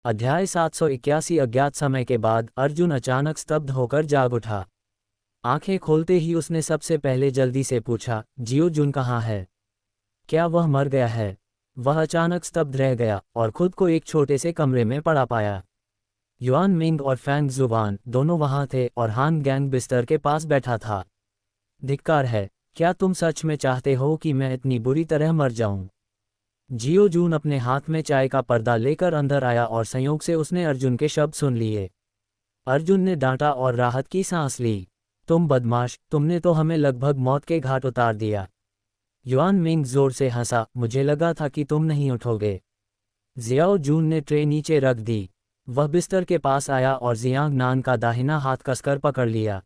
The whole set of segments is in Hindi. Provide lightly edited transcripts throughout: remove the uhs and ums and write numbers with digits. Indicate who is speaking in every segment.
Speaker 1: अध्याय 781। अज्ञात समय के बाद अर्जुन अचानक स्तब्ध होकर जाग उठा। आंखें खोलते ही उसने सबसे पहले जल्दी से पूछा, जियो जुन कहाँ है? क्या वह मर गया है? वह अचानक स्तब्ध रह गया और खुद को एक छोटे से कमरे में पड़ा पाया। युआन मिंग और फैंग जुबान दोनों वहां थे और हान गैंग बिस्तर के पास बैठा था। धिक्कार है, क्या तुम सच में चाहते हो कि मैं इतनी बुरी तरह मर जाऊं? जियो जून अपने हाथ में चाय का पर्दा लेकर अंदर आया और संयोग से उसने अर्जुन के शब्द सुन लिए। अर्जुन ने डांटा और राहत की सांस ली। तुम बदमाश, तुमने तो हमें लगभग मौत के घाट उतार दिया। युआन मिंग जोर से हंसा, मुझे लगा था कि तुम नहीं उठोगे। जियाओ जून ने ट्रे नीचे रख दी। वह बिस्तर के पास आया और जियांग नान का दाहिना हाथ कसकर पकड़ लिया।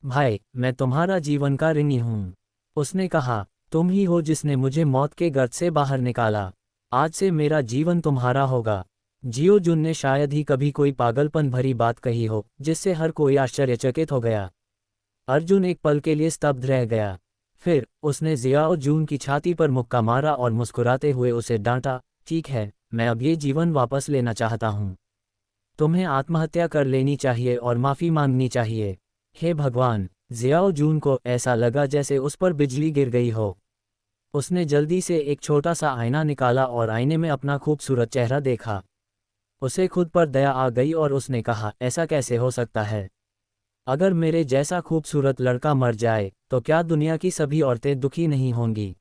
Speaker 1: भाई, मैं तुम्हारा जीवन का ऋणी हूं, उसने कहा। तुम ही हो जिसने मुझे मौत के गर्त से बाहर निकाला। आज से मेरा जीवन तुम्हारा होगा। जियो जुन ने शायद ही कभी कोई पागलपन भरी बात कही हो जिससे हर कोई आश्चर्यचकित हो गया। अर्जुन एक पल के लिए स्तब्ध रह गया। फिर उसने जियाओ जून की छाती पर मुक्का मारा और मुस्कुराते हुए उसे डांटा, ठीक है, मैं अब ये जीवन वापस लेना चाहता हूँ। तुम्हें आत्महत्या कर लेनी चाहिए और माफ़ी मांगनी चाहिए। हे भगवान! जियाओ जून को ऐसा लगा जैसे उस पर बिजली गिर गई हो। उसने जल्दी से एक छोटा सा आईना निकाला और आईने में अपना खूबसूरत चेहरा देखा। उसे खुद पर दया आ गई और उसने कहा, ऐसा कैसे हो सकता है? अगर मेरे जैसा खूबसूरत लड़का मर जाए तो क्या दुनिया की सभी औरतें दुखी नहीं होंगी?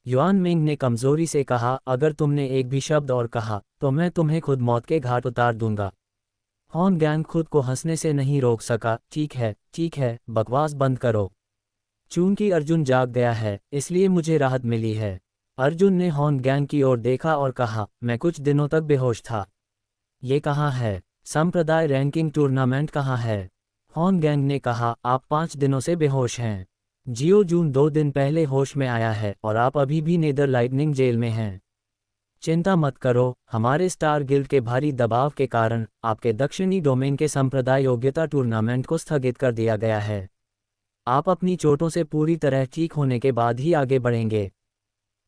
Speaker 1: युआन मिंग ने कमजोरी से कहा, अगर तुमने एक भी शब्द और कहा तो मैं तुम्हें खुद मौत के घाट उतार दूंगा। हॉन गैंग खुद को हंसने से नहीं रोक सका। ठीक है, बकवास बंद करो। चूंकि अर्जुन जाग गया है इसलिए मुझे राहत मिली है। अर्जुन ने हॉन गैंग की ओर देखा और कहा, मैं कुछ दिनों तक बेहोश था। ये कहाँ है? संप्रदाय रैंकिंग टूर्नामेंट कहाँ है? हॉन गैंग ने कहा, आप 5 दिनों से बेहोश हैं। जियो जून 2 दिन पहले होश में आया है और आप अभी भी नेदर लाइटनिंग जेल में हैं। चिंता मत करो, हमारे स्टार गिल्ड के भारी दबाव के कारण आपके दक्षिणी डोमेन के संप्रदाय योग्यता टूर्नामेंट को स्थगित कर दिया गया है। आप अपनी चोटों से पूरी तरह ठीक होने के बाद ही आगे बढ़ेंगे।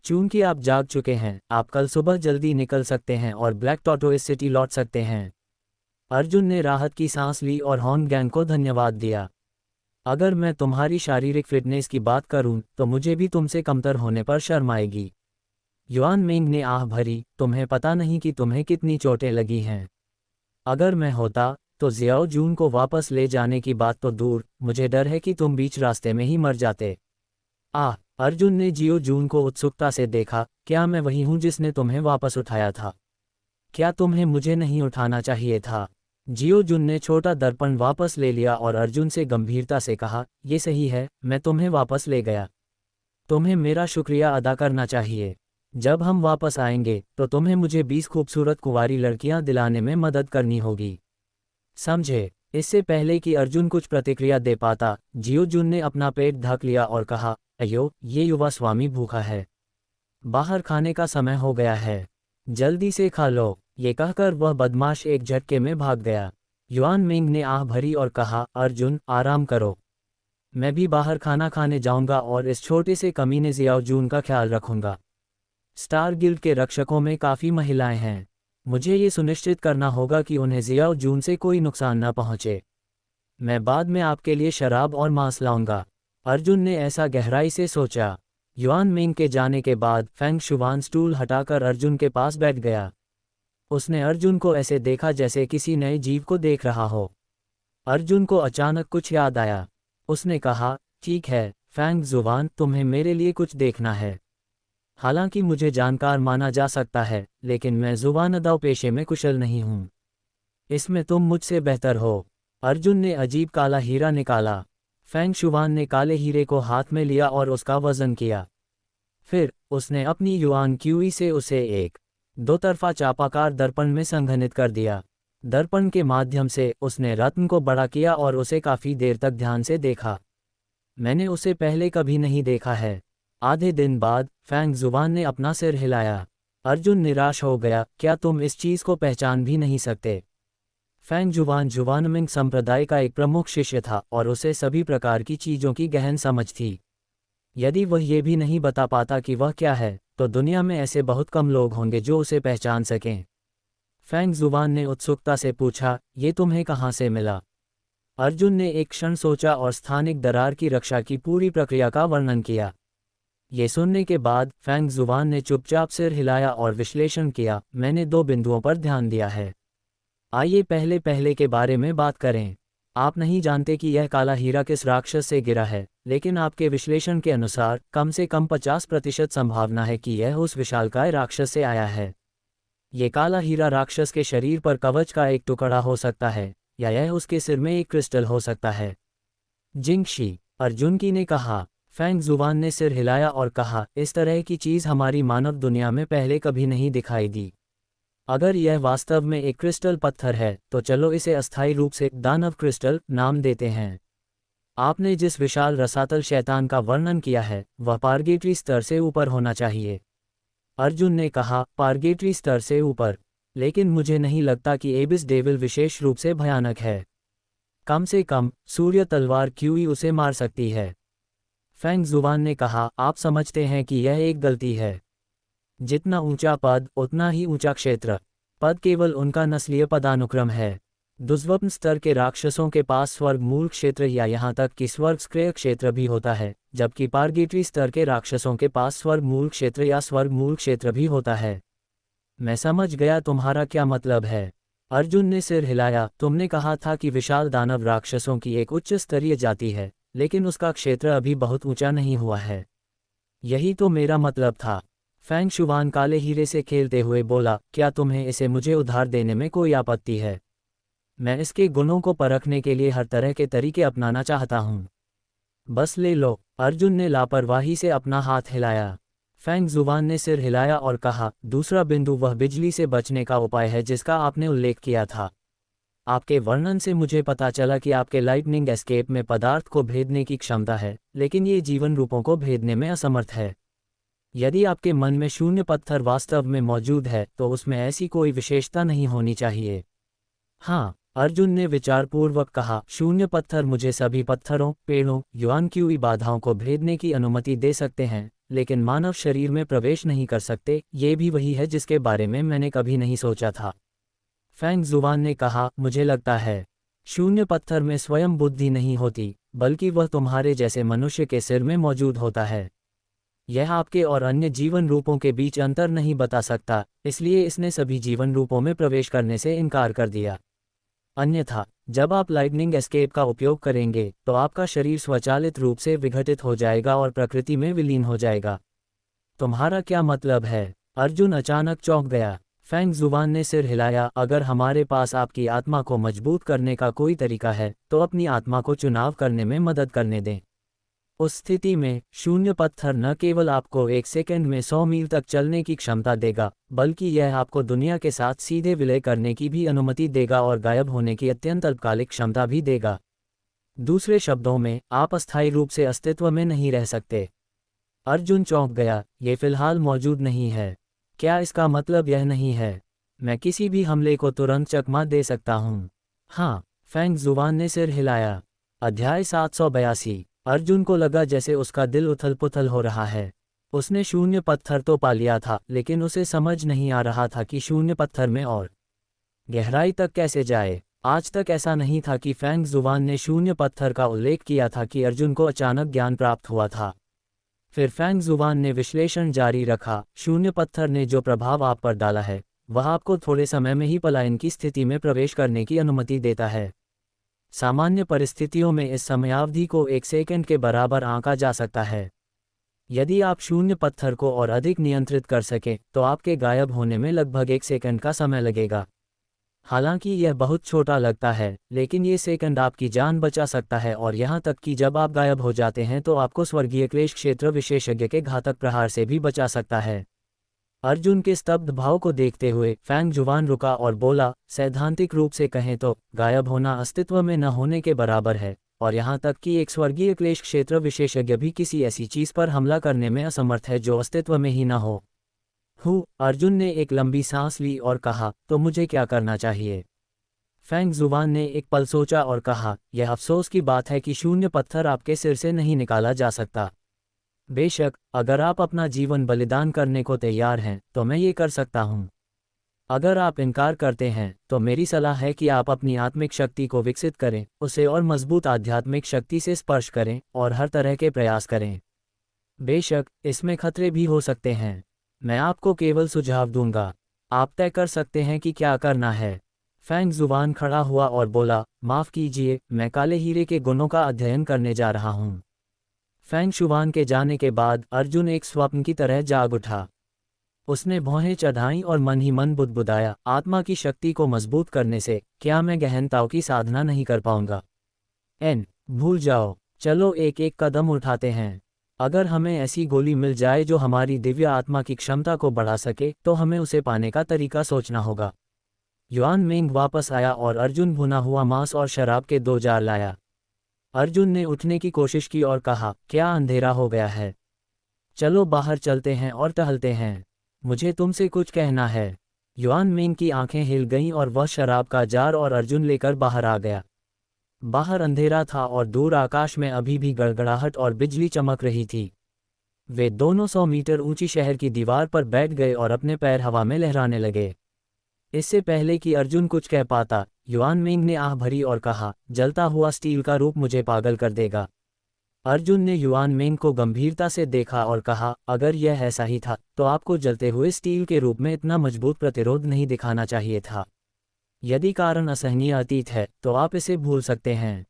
Speaker 1: चूंकि आप जाग चुके हैं, आप कल सुबह जल्दी निकल सकते हैं और ब्लैक टॉर्टोइस सिटी लौट सकते हैं। अर्जुन ने राहत की सांस ली और हॉन गैंग को धन्यवाद दिया। अगर मैं तुम्हारी शारीरिक फिटनेस की बात करूं तो मुझे भी तुमसे कमतर होने पर शर्म आएगी। युआन मिंग ने आह भरी, तुम्हें पता नहीं कि तुम्हें कितनी चोटें लगी हैं। अगर मैं होता तो जियाओ जून को वापस ले जाने की बात तो दूर, मुझे डर है कि तुम बीच रास्ते में ही मर जाते। अर्जुन ने जियो जून को उत्सुकता से देखा, क्या मैं वही हूँ जिसने तुम्हें वापस उठाया था? क्या तुम्हें मुझे नहीं उठाना चाहिए था? जियो जून ने छोटा दर्पण वापस ले लिया और अर्जुन से गंभीरता से कहा, ये सही है, मैं तुम्हें वापस ले गया। तुम्हें मेरा शुक्रिया अदा करना चाहिए। जब हम वापस आएंगे तो तुम्हें मुझे 20 खूबसूरत कुंवारी लड़कियां दिलाने में मदद करनी होगी। समझे? इससे पहले कि अर्जुन कुछ प्रतिक्रिया दे पाता, जियो जून ने अपना पेट ढक लिया और कहा, अयो, ये युवा स्वामी भूखा है। बाहर खाने का समय हो गया है। जल्दी से खा लो। ये कहकर वह बदमाश एक झटके में भाग गया। युआन मिंग ने आह भरी और कहा, अर्जुन, आराम करो। मैं भी बाहर खाना खाने जाऊंगा और इस छोटे से कमीने जियाओ जून का ख्याल रखूंगा। स्टार गिल्ड के रक्षकों में काफ़ी महिलाएं हैं। मुझे ये सुनिश्चित करना होगा कि उन्हें जियाओ जून से कोई नुकसान न पहुंचे। मैं बाद में आपके लिए शराब और मांस लाऊंगा। अर्जुन ने ऐसा गहराई से सोचा। युआन मिंग के जाने के बाद फैंग शुवान स्टूल हटाकर अर्जुन के पास बैठ गया। उसने अर्जुन को ऐसे देखा जैसे किसी नए जीव को देख रहा हो। अर्जुन को अचानक कुछ याद आया। उसने कहा, ठीक है फैंग जुवान, तुम्हें मेरे लिए कुछ देखना है। हालांकि मुझे जानकार माना जा सकता है, लेकिन मैं जुबानदाव पेशे में कुशल नहीं हूँ। इसमें तुम मुझसे बेहतर हो। अर्जुन ने अजीब काला हीरा निकाला। फैंग शुवान ने काले हीरे को हाथ में लिया और उसका वजन किया। फिर उसने अपनी युआन क्यूई से उसे एक 2 तरफा चापाकार दर्पण में संघनित कर दिया। दर्पण के माध्यम से उसने रत्न को बड़ा किया और उसे काफी देर तक ध्यान से देखा। मैंने उसे पहले कभी नहीं देखा है। आधे दिन बाद फैंग जुबान ने अपना सिर हिलाया। अर्जुन निराश हो गया, क्या तुम इस चीज को पहचान भी नहीं सकते? फैंग जुबान जुवानमिंग संप्रदाय का एक प्रमुख शिष्य था और उसे सभी प्रकार की चीजों की गहन समझ थी। यदि वह ये भी नहीं बता पाता कि वह क्या है, तो दुनिया में ऐसे बहुत कम लोग होंगे जो उसे पहचान सकें। फेंग जुबान ने उत्सुकता से पूछा, ये तुम्हें कहाँ से मिला? अर्जुन ने एक क्षण सोचा और स्थानिक दरार की रक्षा की पूरी प्रक्रिया का वर्णन किया। ये सुनने के बाद फेंग जुबान ने चुपचाप सिर हिलाया और विश्लेषण किया, मैंने 2 बिंदुओं पर ध्यान दिया है। आइए पहले पहले के बारे में बात करें। आप नहीं जानते कि यह काला हीरा किस राक्षस से गिरा है, लेकिन आपके विश्लेषण के अनुसार कम से कम 50% संभावना है कि यह उस विशालकाय राक्षस से आया है। ये काला हीरा राक्षस के शरीर पर कवच का एक टुकड़ा हो सकता है, या यह उसके सिर में एक क्रिस्टल हो सकता है। जिंगशी, अर्जुन की ने कहा। फेंग जुबान ने सिर हिलाया और कहा, इस तरह की चीज़ हमारी मानव दुनिया में पहले कभी नहीं दिखाई दी। अगर यह वास्तव में एक क्रिस्टल पत्थर है तो चलो इसे अस्थायी रूप से दानव क्रिस्टल नाम देते हैं। आपने जिस विशाल रसातल शैतान का वर्णन किया है वह पारगेटरी स्तर से ऊपर होना चाहिए। अर्जुन ने कहा, पारगेटरी स्तर से ऊपर? लेकिन मुझे नहीं लगता कि एबिस डेविल विशेष रूप से भयानक है। कम से कम सूर्य तलवार क्यों ही उसे मार सकती है? फेंग जुबान ने कहा, आप समझते हैं कि यह एक गलती है। जितना ऊंचा पद उतना ही ऊंचा क्षेत्र। पद केवल उनका नस्लीय पदानुक्रम है। दुर्लभ स्तर के राक्षसों के पास स्वर्ग मूल क्षेत्र या यहाँ तक कि स्वर्ग स्क्रय क्षेत्र भी होता है, जबकि पारगेटरी स्तर के राक्षसों के पास स्वर्ग मूल क्षेत्र या स्वर्ग मूल क्षेत्र भी होता है। मैं समझ गया तुम्हारा क्या मतलब है। अर्जुन ने सिर हिलाया, तुमने कहा था कि विशाल दानव राक्षसों की एक उच्च स्तरीय जाति है, लेकिन उसका क्षेत्र अभी बहुत ऊंचा नहीं हुआ है। यही तो मेरा मतलब था। फेंग शुवान काले हीरे से खेलते हुए बोला, क्या तुम्हें इसे मुझे उधार देने में कोई आपत्ति है? मैं इसके गुणों को परखने के लिए हर तरह के तरीके अपनाना चाहता हूँ। बस ले लो। अर्जुन ने लापरवाही से अपना हाथ हिलाया। फेंग जुबान ने सिर हिलाया और कहा, दूसरा बिंदु वह बिजली से बचने का उपाय है जिसका आपने उल्लेख किया था। आपके वर्णन से मुझे पता चला कि आपके लाइटनिंग एस्केप में पदार्थ को भेदने की क्षमता है, लेकिन ये जीवन रूपों को भेदने में असमर्थ है। यदि आपके मन में शून्य पत्थर वास्तव में मौजूद है तो उसमें ऐसी कोई विशेषता नहीं होनी चाहिए। हाँ, अर्जुन ने विचारपूर्वक कहा, शून्य पत्थर मुझे सभी पत्थरों, पेड़ों, युआन की बाधाओं को भेदने की अनुमति दे सकते हैं, लेकिन मानव शरीर में प्रवेश नहीं कर सकते। ये भी वही है जिसके बारे में मैंने कभी नहीं सोचा था। फेंग जुबान ने कहा, मुझे लगता है शून्य पत्थर में स्वयं बुद्धि नहीं होती, बल्कि वह तुम्हारे जैसे मनुष्य के सिर में मौजूद होता है। यह आपके और अन्य जीवन रूपों के बीच अंतर नहीं बता सकता, इसलिए इसने सभी जीवन रूपों में प्रवेश करने से इनकार कर दिया। अन्यथा जब आप लाइटनिंग एस्केप का उपयोग करेंगे तो आपका शरीर स्वचालित रूप से विघटित हो जाएगा और प्रकृति में विलीन हो जाएगा। तुम्हारा क्या मतलब है? अर्जुन अचानक चौंक गया। फेंग जुबान ने सिर हिलाया, अगर हमारे पास आपकी आत्मा को मजबूत करने का कोई तरीका है तो अपनी आत्मा को चुनाव करने में मदद करने दें। उस स्थिति में शून्य पत्थर न केवल आपको 1 सेकंड में 100 मील तक चलने की क्षमता देगा, बल्कि यह आपको दुनिया के साथ सीधे विलय करने की भी अनुमति देगा और गायब होने की अत्यंत अल्पकालिक क्षमता भी देगा। दूसरे शब्दों में, आप अस्थायी रूप से अस्तित्व में नहीं रह सकते। अर्जुन चौंक गया, ये फिलहाल मौजूद नहीं है। क्या इसका मतलब यह नहीं है मैं किसी भी हमले को तुरंत चकमा दे सकता हूँ? हाँ, फेंग जुबान ने सिर हिलाया। अध्याय 782। अर्जुन को लगा जैसे उसका दिल उथल पुथल हो रहा है। उसने शून्य पत्थर तो पा लिया था, लेकिन उसे समझ नहीं आ रहा था कि शून्य पत्थर में और गहराई तक कैसे जाए। आज तक ऐसा नहीं था कि फेंग जुबान ने शून्य पत्थर का उल्लेख किया था कि अर्जुन को अचानक ज्ञान प्राप्त हुआ था। फिर फेंग जुबान ने विश्लेषण जारी रखा, शून्य पत्थर ने जो प्रभाव आप पर डाला है वह आपको थोड़े समय में ही पलायन की स्थिति में प्रवेश करने की अनुमति देता है। सामान्य परिस्थितियों में इस समयावधि को 1 सेकंड के बराबर आंका जा सकता है। यदि आप शून्य पत्थर को और अधिक नियंत्रित कर सकें तो आपके गायब होने में लगभग 1 सेकंड का समय लगेगा। हालांकि यह बहुत छोटा लगता है, लेकिन ये सेकंड आपकी जान बचा सकता है, और यहाँ तक कि जब आप गायब हो जाते हैं तो आपको स्वर्गीय क्लेश क्षेत्र विशेषज्ञ के घातक प्रहार से भी बचा सकता है। अर्जुन के स्तब्ध भाव को देखते हुए फेंग जुबान रुका और बोला, सैद्धांतिक रूप से कहें तो गायब होना अस्तित्व में न होने के बराबर है, और यहाँ तक कि एक स्वर्गीय क्लेश क्षेत्र विशेषज्ञ भी किसी ऐसी चीज पर हमला करने में असमर्थ है जो अस्तित्व में ही न हो। अर्जुन ने एक लंबी सांस ली और कहा, तो मुझे क्या करना चाहिए? फेंग जुबान ने एक पल सोचा और कहा, यह अफसोस की बात है कि शून्य पत्थर आपके सिर से नहीं निकाला जा सकता। बेशक अगर आप अपना जीवन बलिदान करने को तैयार हैं तो मैं ये कर सकता हूँ। अगर आप इनकार करते हैं तो मेरी सलाह है कि आप अपनी आत्मिक शक्ति को विकसित करें, उसे और मजबूत आध्यात्मिक शक्ति से स्पर्श करें और हर तरह के प्रयास करें। बेशक इसमें खतरे भी हो सकते हैं। मैं आपको केवल सुझाव दूंगा, आप तय कर सकते हैं कि क्या करना है। फैंग जुबान खड़ा हुआ और बोला, माफ़ कीजिए, मैं काले हीरे के गुणों का अध्ययन करने जा रहा हूँ। फैंग शुबान के जाने के बाद अर्जुन एक स्वप्न की तरह जाग उठा। उसने भौहें चढ़ाईं और मन ही मन बुदबुदाया, आत्मा की शक्ति को मजबूत करने से क्या मैं गहनताओं की साधना नहीं कर पाऊंगा? भूल जाओ, चलो एक एक कदम उठाते हैं। अगर हमें ऐसी गोली मिल जाए जो हमारी दिव्य आत्मा की क्षमता को बढ़ा सके तो हमें उसे पाने का तरीका सोचना होगा। युआन मिंग वापस आया और अर्जुन भुना हुआ मांस और शराब के 2 जार लाया। अर्जुन ने उठने की कोशिश की और कहा, क्या अंधेरा हो गया है? चलो बाहर चलते हैं और टहलते हैं, मुझे तुमसे कुछ कहना है। युआन मिंग की आंखें हिल गईं और वह शराब का जार और अर्जुन लेकर बाहर आ गया। बाहर अंधेरा था और दूर आकाश में अभी भी गड़गड़ाहट और बिजली चमक रही थी। वे दोनों 100 मीटर ऊंची शहर की दीवार पर बैठ गए और अपने पैर हवा में लहराने लगे। इससे पहले कि अर्जुन कुछ कह पाता, युआन मिंग ने आह भरी और कहा, जलता हुआ स्टील का रूप मुझे पागल कर देगा। अर्जुन ने युआन मिंग को गंभीरता से देखा और कहा, अगर यह ऐसा ही था तो आपको जलते हुए स्टील के रूप में इतना मजबूत प्रतिरोध नहीं दिखाना चाहिए था। यदि कारण असहनीय अतीत है तो आप इसे भूल सकते हैं।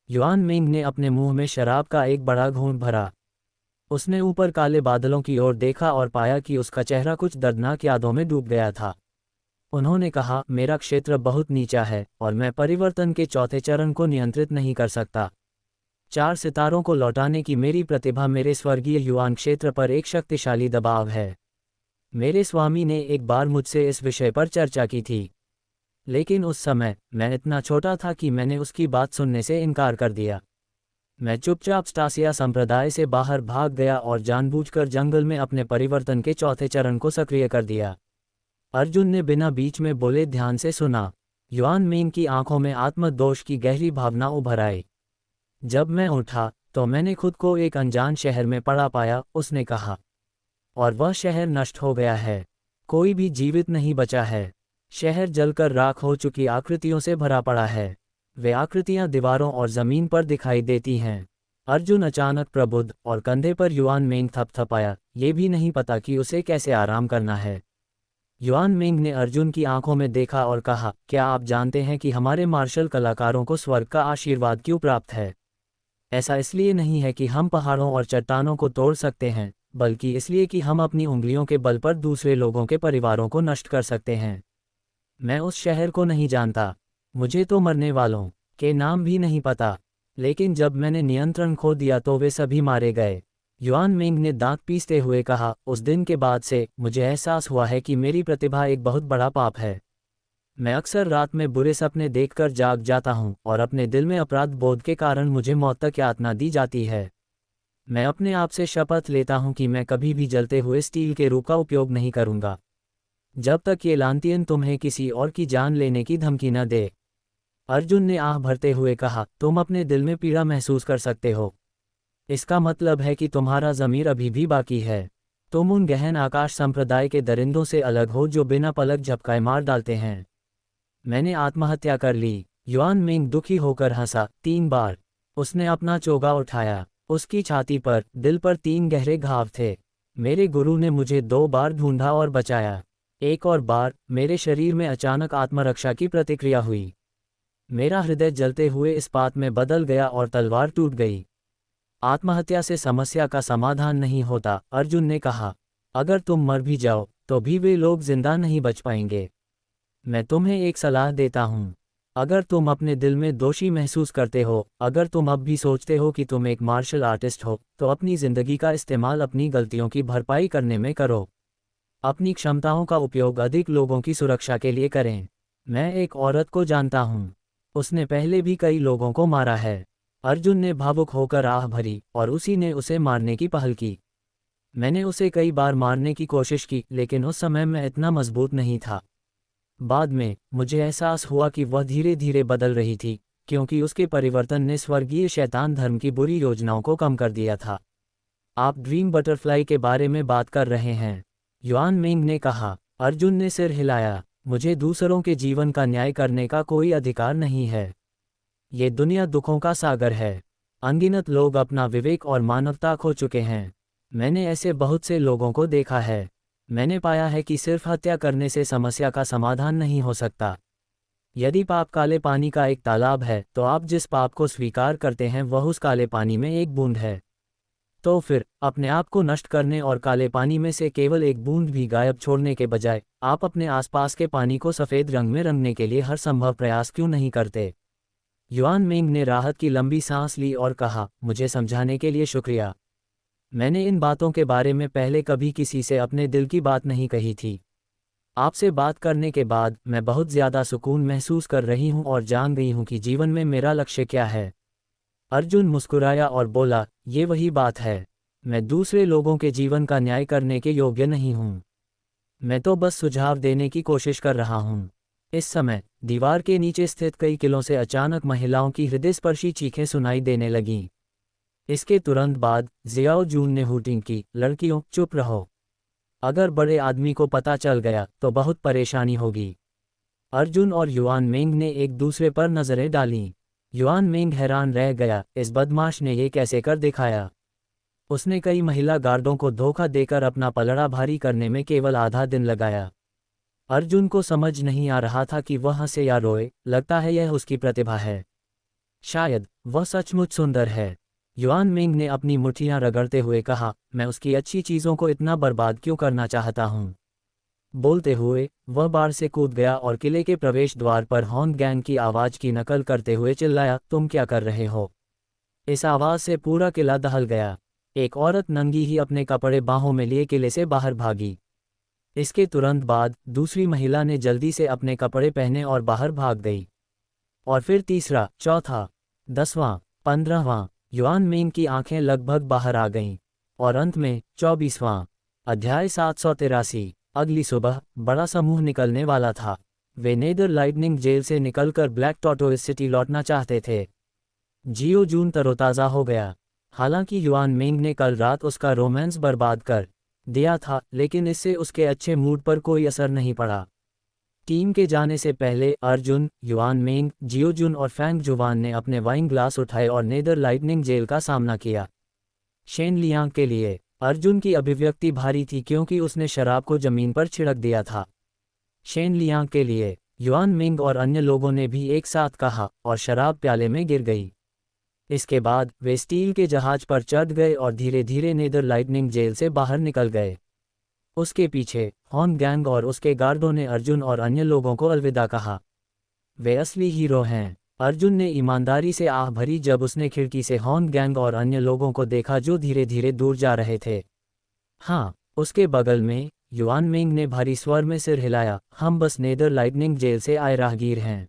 Speaker 1: युआन मिंग ने अपने मुंह में शराब का एक बड़ा घूंट भरा। उसने ऊपर काले बादलों की ओर देखा और पाया कि उसका चेहरा कुछ दर्दनाक यादों में डूब गया था। उन्होंने कहा, मेरा क्षेत्र बहुत नीचा है और मैं परिवर्तन के चौथे चरण को नियंत्रित नहीं कर सकता। 4 सितारों को लौटाने की मेरी प्रतिभा मेरे स्वर्गीय युआन क्षेत्र पर एक शक्तिशाली दबाव है। मेरे स्वामी ने एक बार मुझसे इस विषय पर चर्चा की थी, लेकिन उस समय मैं इतना छोटा था कि मैंने उसकी बात सुनने से इनकार कर दिया। मैं चुपचाप स्टासिया संप्रदाय से बाहर भाग गया और जानबूझकर जंगल में अपने परिवर्तन के चौथे चरण को सक्रिय कर दिया। अर्जुन ने बिना बीच में बोले ध्यान से सुना। युआन मिंग की आंखों में आत्मदोष की गहरी भावना उभर आई। जब मैं उठा तो मैंने खुद को एक अनजान शहर में पड़ा पाया, उसने कहा, और वह शहर नष्ट हो गया है। कोई भी जीवित नहीं बचा है। शहर जलकर राख हो चुकी आकृतियों से भरा पड़ा है। वे आकृतियां दीवारों और जमीन पर दिखाई देती हैं। अर्जुन अचानक प्रबुद्ध और कंधे पर युआन मिंग थपथपाया, ये भी नहीं पता कि उसे कैसे आराम करना है। युआन मिंग ने अर्जुन की आंखों में देखा और कहा, क्या आप जानते हैं कि हमारे मार्शल कलाकारों को स्वर्ग का आशीर्वाद क्यों प्राप्त है? ऐसा इसलिए नहीं है कि हम पहाड़ों और चट्टानों को तोड़ सकते हैं, बल्कि इसलिए कि हम अपनी उंगलियों के बल पर दूसरे लोगों के परिवारों को नष्ट कर सकते हैं। मैं उस शहर को नहीं जानता, मुझे तो मरने वालों के नाम भी नहीं पता, लेकिन जब मैंने नियंत्रण खो दिया तो वे सभी मारे गए। युआन मिंग ने दांत पीसते हुए कहा, उस दिन के बाद से मुझे एहसास हुआ है कि मेरी प्रतिभा एक बहुत बड़ा पाप है। मैं अक्सर रात में बुरे सपने देखकर जाग जाता हूँ और अपने दिल में अपराध बोध के कारण मुझे मौत तक यातना दी जाती है। मैं अपने आप से शपथ लेता हूँ कि मैं कभी भी जलते हुए स्टील के रूप का उपयोग नहीं करूँगा, जब तक ये लांतियन तुम्हें किसी और की जान लेने की धमकी न दे। अर्जुन ने आह भरते हुए कहा, तुम अपने दिल में पीड़ा महसूस कर सकते हो। इसका मतलब है कि तुम्हारा ज़मीर अभी भी बाकी है। तुम उन गहन आकाश संप्रदाय के दरिंदों से अलग हो जो बिना पलक झपकाए मार डालते हैं। मैंने आत्महत्या कर ली। युआन मिंग दुखी होकर हंसा 3 बार। उसने अपना चोगा उठाया। उसकी छाती पर, दिल पर 3 गहरे घाव थे। मेरे गुरु ने मुझे 2 बार ढूंढा और बचाया। एक और बार मेरे शरीर में अचानक आत्मरक्षा की प्रतिक्रिया हुई। मेरा हृदय जलते हुए इस्पात में बदल गया और तलवार टूट गई। आत्महत्या से समस्या का समाधान नहीं होता, अर्जुन ने कहा। अगर तुम मर भी जाओ तो भी वे लोग जिंदा नहीं बच पाएंगे। मैं तुम्हें एक सलाह देता हूँ। अगर तुम अपने दिल में दोषी महसूस करते हो, अगर तुम अब भी सोचते हो कि तुम एक मार्शल आर्टिस्ट हो, तो अपनी ज़िंदगी का इस्तेमाल अपनी गलतियों की भरपाई करने में करो। अपनी क्षमताओं का उपयोग अधिक लोगों की सुरक्षा के लिए करें। मैं एक औरत को जानता हूँ, उसने पहले भी कई लोगों को मारा है। अर्जुन ने भावुक होकर आह भरी और उसी ने उसे मारने की पहल की। मैंने उसे कई बार मारने की कोशिश की, लेकिन उस समय मैं इतना मजबूत नहीं था। बाद में मुझे एहसास हुआ कि वह धीरे धीरे बदल रही थी, क्योंकि उसके परिवर्तन ने स्वर्गीय शैतान धर्म की बुरी योजनाओं को कम कर दिया था। आप ड्रीम बटरफ्लाई के बारे में बात कर रहे हैं, युआन मिंग ने कहा। अर्जुन ने सिर हिलाया। मुझे दूसरों के जीवन का न्याय करने का कोई अधिकार नहीं है। ये दुनिया दुखों का सागर है। अनगिनत लोग अपना विवेक और मानवता खो चुके हैं। मैंने ऐसे बहुत से लोगों को देखा है। मैंने पाया है कि सिर्फ हत्या करने से समस्या का समाधान नहीं हो सकता। यदि पाप काले पानी का एक तालाब है, तो आप जिस पाप को स्वीकार करते हैं वह उस काले पानी में एक बूंद है। तो फिर अपने आप को नष्ट करने और काले पानी में से केवल एक बूंद भी गायब छोड़ने के बजाय आप अपने आसपास के पानी को सफ़ेद रंग में रंगने के लिए हर संभव प्रयास क्यों नहीं करते? युआन मिंग ने राहत की लंबी सांस ली और कहा, मुझे समझाने के लिए शुक्रिया। मैंने इन बातों के बारे में पहले कभी किसी से अपने दिल की बात नहीं कही थी। आपसे बात करने के बाद मैं बहुत ज़्यादा सुकून महसूस कर रही हूँ और जान गई हूँ कि जीवन में मेरा लक्ष्य क्या है। अर्जुन मुस्कुराया और बोला, ये वही बात है। मैं दूसरे लोगों के जीवन का न्याय करने के योग्य नहीं हूँ। मैं तो बस सुझाव देने की कोशिश कर रहा हूँ। इस समय दीवार के नीचे स्थित कई किलों से अचानक महिलाओं की हृदयस्पर्शी चीखें सुनाई देने लगीं। इसके तुरंत बाद जियाओ जून ने हूटिंग की, लड़कियों चुप रहो। अगर बड़े आदमी को पता चल गया तो बहुत परेशानी होगी। अर्जुन और युआन मिंग ने एक दूसरे पर नजरें डालीं। युआन मिंग हैरान रह गया, इस बदमाश ने ये कैसे कर दिखाया। उसने कई महिला गार्डों को धोखा देकर अपना पलड़ा भारी करने में केवल आधा दिन लगाया। अर्जुन को समझ नहीं आ रहा था कि वह हंसे या रोए। लगता है यह उसकी प्रतिभा है। शायद वह सचमुच सुंदर है। युआन मिंग ने अपनी मुट्ठियां रगड़ते हुए कहा, मैं उसकी अच्छी चीज़ों को इतना बर्बाद क्यों करना चाहता हूँ। बोलते हुए वह बार से कूद गया और किले के प्रवेश द्वार पर हॉर्न गैंग की आवाज़ की नकल करते हुए चिल्लाया, तुम क्या कर रहे हो। इस आवाज़ से पूरा किला दहल गया। एक औरत नंगी ही अपने कपड़े बाहों में लिए किले से बाहर भागी। इसके तुरंत बाद दूसरी महिला ने जल्दी से अपने कपड़े पहने और बाहर भाग गई। और फिर तीसरा, चौथा, 10वां, 15वां। युआन मिंग की आंखें लगभग बाहर आ गईं। और अंत में 24वां अध्याय 783। अगली सुबह बड़ा समूह निकलने वाला था। वे नेदर लाइटनिंग जेल से निकलकर ब्लैक टॉर्टोइस सिटी लौटना चाहते थे। जियो जून तरोताज़ा हो गया। हालांकि युआन मिंग ने कल रात उसका रोमांस बर्बाद कर दिया था, लेकिन इससे उसके अच्छे मूड पर कोई असर नहीं पड़ा। टीम के जाने से पहले अर्जुन, युआन मिंग, जियो जून और फैंग जुवान ने अपने वाइन ग्लास उठाए और नेदर लाइटनिंग जेल का सामना किया। शेन लियांग के लिए अर्जुन की अभिव्यक्ति भारी थी क्योंकि उसने शराब को जमीन पर छिड़क दिया था। शेन लियांग के लिए युआन मिंग और अन्य लोगों ने भी एक साथ कहा और शराब प्याले में गिर गई। इसके बाद वे स्टील के जहाज पर चढ़ गए और धीरे धीरे नेदर लाइटनिंग जेल से बाहर निकल गए। उसके पीछे हॉर्न गैंग और उसके गार्डों ने अर्जुन और अन्य लोगों को अलविदा कहा। वे असली हीरो हैं। अर्जुन ने ईमानदारी से आह भरी जब उसने खिड़की से हॉर्न गैंग और अन्य लोगों को देखा जो धीरे धीरे दूर जा रहे थे। हाँ, उसके बगल में युआन मिंग ने भारी स्वर में सिर हिलाया, हम बस नेदर लाइटनिंग जेल से आए राहगीर हैं।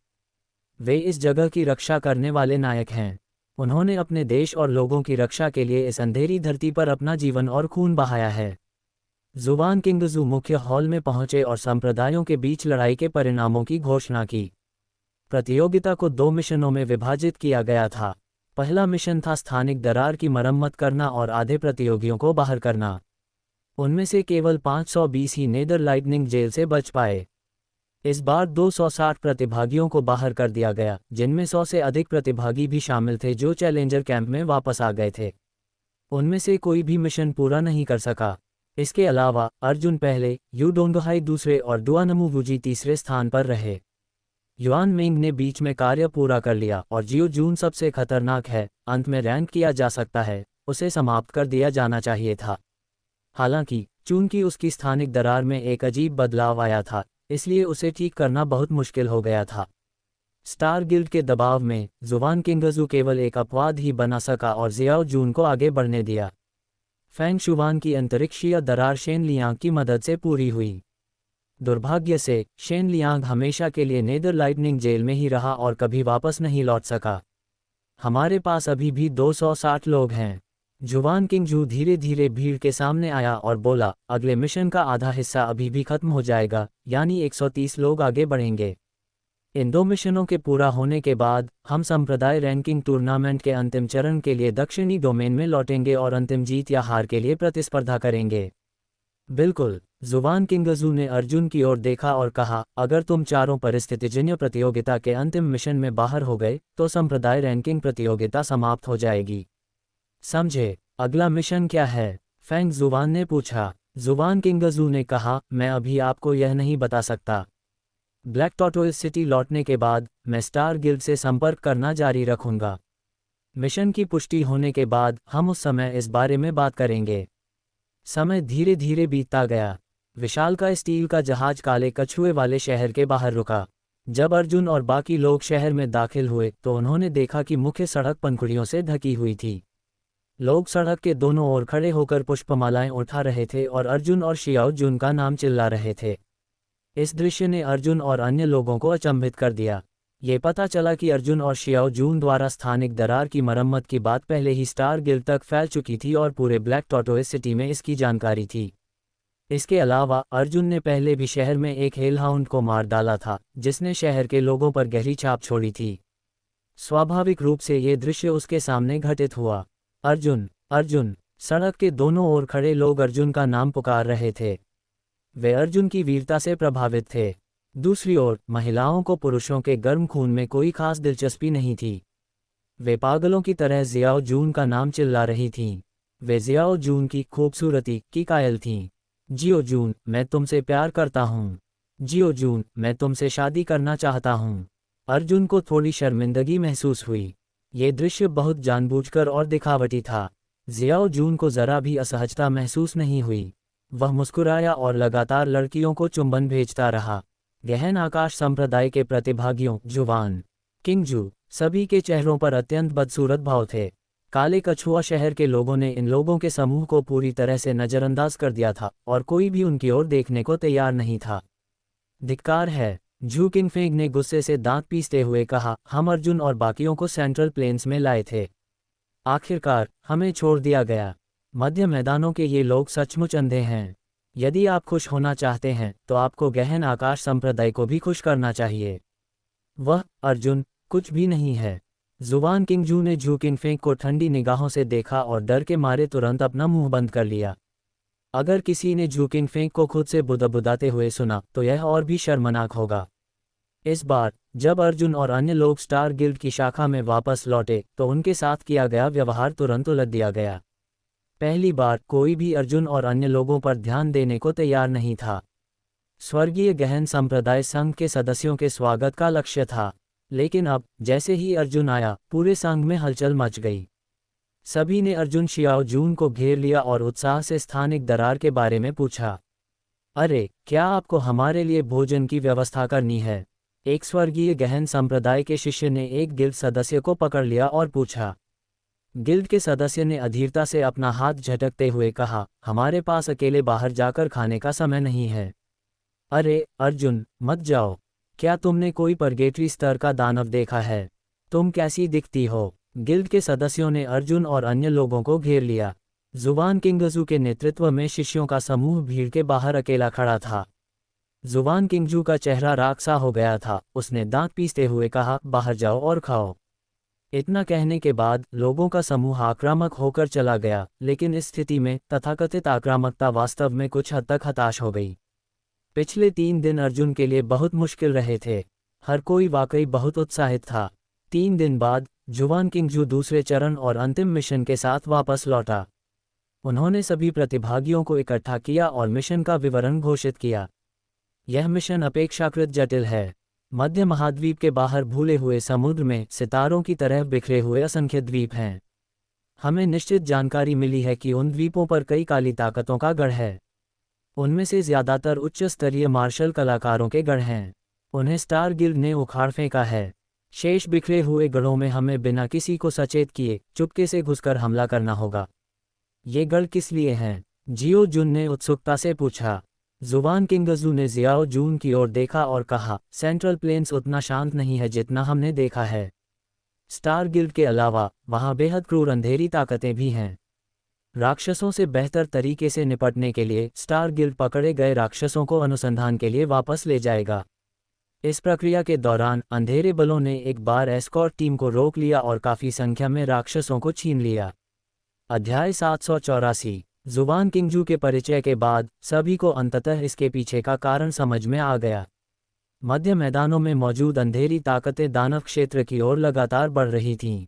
Speaker 1: वे इस जगह की रक्षा करने वाले नायक हैं। उन्होंने अपने देश और लोगों की रक्षा के लिए इस अंधेरी धरती पर अपना जीवन और खून बहाया है। जुबान किंगजू मुख्य हॉल में पहुंचे और संप्रदायों के बीच लड़ाई के परिणामों की घोषणा की। प्रतियोगिता को 2 मिशनों में विभाजित किया गया था। पहला मिशन था स्थानिक दरार की मरम्मत करना और आधे प्रतियोगियों को बाहर करना। उनमें से केवल 520 ही नेदर लाइटनिंग जेल से बच पाए। इस बार 260 प्रतिभागियों को बाहर कर दिया गया, जिनमें 100 से अधिक प्रतिभागी भी शामिल थे जो चैलेंजर कैंप में वापस आ गए थे। उनमें से कोई भी मिशन पूरा नहीं कर सका। इसके अलावा अर्जुन पहले, यू डोंगहाई दूसरे और डुआनमू वुजी तीसरे स्थान पर रहे। युआन मिंग ने बीच में कार्य पूरा कर लिया और जियो जून सबसे खतरनाक है, अंत में रैंक किया जा सकता है, उसे समाप्त कर दिया जाना चाहिए था। हालांकि चूंकि उसकी स्थानिक दरार में एक अजीब बदलाव आया था, इसलिए उसे ठीक करना बहुत मुश्किल हो गया था। स्टार गिल्ड के दबाव में जुबान किंगजू केवल एक अपवाद ही बना सका और जियाओ जून को आगे बढ़ने दिया। फैंग शुवान की अंतरिक्षीय दरार शेन लियांग की मदद से पूरी हुई। दुर्भाग्य से शेन लियांग हमेशा के लिए नेदर लाइटनिंग जेल में ही रहा और कभी वापस नहीं लौट सका। हमारे पास अभी भी 260 लोग हैं। जुबान किंगजू धीरे धीरे भीड़ के सामने आया और बोला, अगले मिशन का आधा हिस्सा अभी भी खत्म हो जाएगा, यानी 130 लोग आगे बढ़ेंगे। इन 2 मिशनों के पूरा होने के बाद हम संप्रदाय रैंकिंग टूर्नामेंट के अंतिम चरण के लिए दक्षिणी डोमेन में लौटेंगे और अंतिम जीत या हार के लिए प्रतिस्पर्धा करेंगे। बिल्कुल। जुबान किंगजू ने अर्जुन की ओर देखा और कहा, अगर तुम चारों परिस्थितिजन्य प्रतियोगिता के अंतिम मिशन में बाहर हो गए तो संप्रदाय रैंकिंग प्रतियोगिता समाप्त हो जाएगी। समझे? अगला मिशन क्या है? फेंग जुबान ने पूछा। जुबान किंगजू ने कहा, मैं अभी आपको यह नहीं बता सकता। ब्लैक टॉर्टोइस सिटी लौटने के बाद मैं स्टार गिल्ड से संपर्क करना जारी रखूंगा। मिशन की पुष्टि होने के बाद हम उस समय इस बारे में बात करेंगे। समय धीरे धीरे बीतता गया। विशालकाय स्टील का जहाज काले कछुए वाले शहर के बाहर रुका। जब अर्जुन और बाकी लोग शहर में दाखिल हुए तो उन्होंने देखा कि मुख्य सड़क पंखुड़ियों से ढकी हुई थी। लोग सड़क के दोनों ओर खड़े होकर पुष्पमालाएं उठा रहे थे और अर्जुन और शियाओ जुन का नाम चिल्ला रहे थे। इस दृश्य ने अर्जुन और अन्य लोगों को अचंभित कर दिया। ये पता चला कि अर्जुन और शियाओ जून द्वारा स्थानिक दरार की मरम्मत की बात पहले ही स्टार गिल्ड तक फैल चुकी थी और पूरे ब्लैक टॉर्टोइस सिटी में इसकी जानकारी थी। इसके अलावा अर्जुन ने पहले भी शहर में एक हेलहाउंड को मार डाला था, जिसने शहर के लोगों पर गहरी छाप छोड़ी थी। स्वाभाविक रूप से ये दृश्य उसके सामने घटित हुआ। अर्जुन, अर्जुन! सड़क के दोनों ओर खड़े लोग अर्जुन का नाम पुकार रहे थे। वे अर्जुन की वीरता से प्रभावित थे। दूसरी ओर महिलाओं को पुरुषों के गर्म खून में कोई खास दिलचस्पी नहीं थी। वे पागलों की तरह जियाओ जून का नाम चिल्ला रही थीं। वे जियाओ जून की खूबसूरती की कायल थीं। जियो जून, मैं तुमसे प्यार करता हूँ। जियो जून, मैं तुमसे शादी करना चाहता हूँ। अर्जुन को थोड़ी शर्मिंदगी महसूस हुई। ये दृश्य बहुत जानबूझकर और दिखावटी था। जियाओ जून को जरा भी असहजता महसूस नहीं हुई। वह मुस्कुराया और लगातार लड़कियों को चुंबन भेजता रहा। गहन आकाश संप्रदाय के प्रतिभागियों, जुबान किंगजू, सभी के चेहरों पर अत्यंत बदसूरत भाव थे। काले कछुआ शहर के लोगों ने इन लोगों के समूह को पूरी तरह से नज़रअंदाज कर दिया था और कोई भी उनकी ओर देखने को तैयार नहीं था। धिक्कार है, झू किंगफेंग ने गुस्से से दांत पीसते हुए कहा, हम अर्जुन और बाकियों को सेंट्रल प्लेन्स में लाए थे। आखिरकार हमें छोड़ दिया गया। मध्य मैदानों के ये लोग सचमुच अंधे हैं। यदि आप खुश होना चाहते हैं तो आपको गहन आकाश संप्रदाय को भी खुश करना चाहिए। वह, अर्जुन, कुछ भी नहीं है। जुबान किंगजू ने झू किंगफेंग को ठंडी निगाहों से देखा और डर के मारे तुरंत अपना मुंह बंद कर लिया। अगर किसी ने झू किंगफेंग को खुद से बुदबुदाते हुए सुना तो यह और भी शर्मनाक होगा। इस बार जब अर्जुन और अन्य लोग स्टार गिल्ड की शाखा में वापस लौटे तो उनके साथ किया गया व्यवहार तुरंत उलट दिया गया। पहली बार कोई भी अर्जुन और अन्य लोगों पर ध्यान देने को तैयार नहीं था। स्वर्गीय गहन संप्रदाय संघ के सदस्यों के स्वागत का लक्ष्य था, लेकिन अब जैसे ही अर्जुन आया पूरे संघ में हलचल मच गई। सभी ने अर्जुन शियाओ जून को घेर लिया और उत्साह से स्थानिक दरार के बारे में पूछा। अरे, क्या आपको हमारे लिए भोजन की व्यवस्था करनी है? एक स्वर्गीय गहन संप्रदाय के शिष्य ने एक गिल्ड सदस्य को पकड़ लिया और पूछा। गिल्ड के सदस्य ने अधीरता से अपना हाथ झटकते हुए कहा, हमारे पास अकेले बाहर जाकर खाने का समय नहीं है। अरे अर्जुन, मत जाओ। क्या तुमने कोई परगेटरी स्तर का दानव देखा है? तुम कैसी दिखती हो? गिल्ड के सदस्यों ने अर्जुन और अन्य लोगों को घेर लिया। जुबान किंगजू के नेतृत्व में शिष्यों का समूह भीड़ के बाहर अकेला खड़ा था। जुबान किंगजू का चेहरा राख सा हो गया था। उसने दांत पीसते हुए कहा, बाहर जाओ और खाओ। इतना कहने के बाद लोगों का समूह आक्रामक होकर चला गया, लेकिन इस स्थिति में तथाकथित आक्रामकता वास्तव में कुछ हद तक हताश हो गई। पिछले 3 दिन अर्जुन के लिए बहुत मुश्किल रहे थे। हर कोई वाकई बहुत उत्साहित था। 3 दिन बाद जुबान किंगजू दूसरे चरण और अंतिम मिशन के साथ वापस लौटा। उन्होंने सभी प्रतिभागियों को इकट्ठा किया और मिशन का विवरण घोषित किया। यह मिशन अपेक्षाकृत जटिल है। मध्य महाद्वीप के बाहर भूले हुए समुद्र में सितारों की तरह बिखरे हुए असंख्य द्वीप हैं। हमें निश्चित जानकारी मिली है कि उन द्वीपों पर कई काली ताकतों का गढ़ है। उनमें से ज़्यादातर उच्च स्तरीय मार्शल कलाकारों के गढ़ हैं। उन्हें स्टार गिल्ड ने उखाड़ फेंका है। शेष बिखरे हुए गढ़ों में हमें बिना किसी को सचेत किए चुपके से घुसकर हमला करना होगा। ये गढ़ किस लिए हैं? जियो जुन ने उत्सुकता से पूछा। जुबान किंगजू ने जियाओ जून की ओर देखा और कहा, सेंट्रल प्लेन्स उतना शांत नहीं है जितना हमने देखा है। स्टार गिल्ड के अलावा वहाँ बेहद क्रूर अंधेरी ताकतें भी हैं। राक्षसों से बेहतर तरीके से निपटने के लिए स्टार गिल्ड पकड़े गए राक्षसों को अनुसंधान के लिए वापस ले जाएगा। इस प्रक्रिया के दौरान अंधेरे बलों ने एक बार एस्कॉर्ट टीम को रोक लिया और काफ़ी संख्या में राक्षसों को छीन लिया। अध्याय 784। जुबान किंगजू के परिचय के बाद सभी को अंततः इसके पीछे का कारण समझ में आ गया। मध्य मैदानों में मौजूद अंधेरी ताकतें दानव क्षेत्र की ओर लगातार बढ़ रही थीं।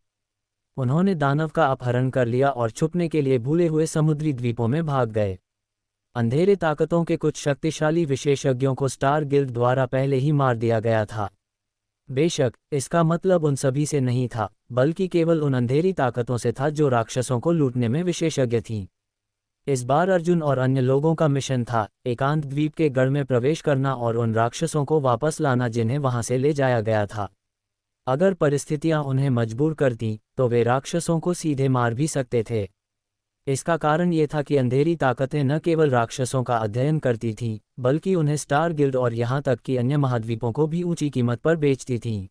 Speaker 1: उन्होंने दानव का अपहरण कर लिया और छुपने के लिए भूले हुए समुद्री द्वीपों में भाग गए। अंधेरे ताकतों के कुछ शक्तिशाली विशेषज्ञों को स्टार गिल्ड द्वारा पहले ही मार दिया गया था। बेशक इसका मतलब उन सभी से नहीं था, बल्कि केवल उन अंधेरी ताकतों से था जो राक्षसों को लूटने में विशेषज्ञ थीं। इस बार अर्जुन और अन्य लोगों का मिशन था एकांत द्वीप के गढ़ में प्रवेश करना और उन राक्षसों को वापस लाना जिन्हें वहां से ले जाया गया था। अगर परिस्थितियां उन्हें मजबूर करतीं तो वे राक्षसों को सीधे मार भी सकते थे। इसका कारण ये था कि अंधेरी ताकतें न केवल राक्षसों का अध्ययन करती थीं, बल्कि उन्हें स्टार गिल्ड और यहाँ तक कि अन्य महाद्वीपों को भी ऊंची कीमत पर बेचती थीं।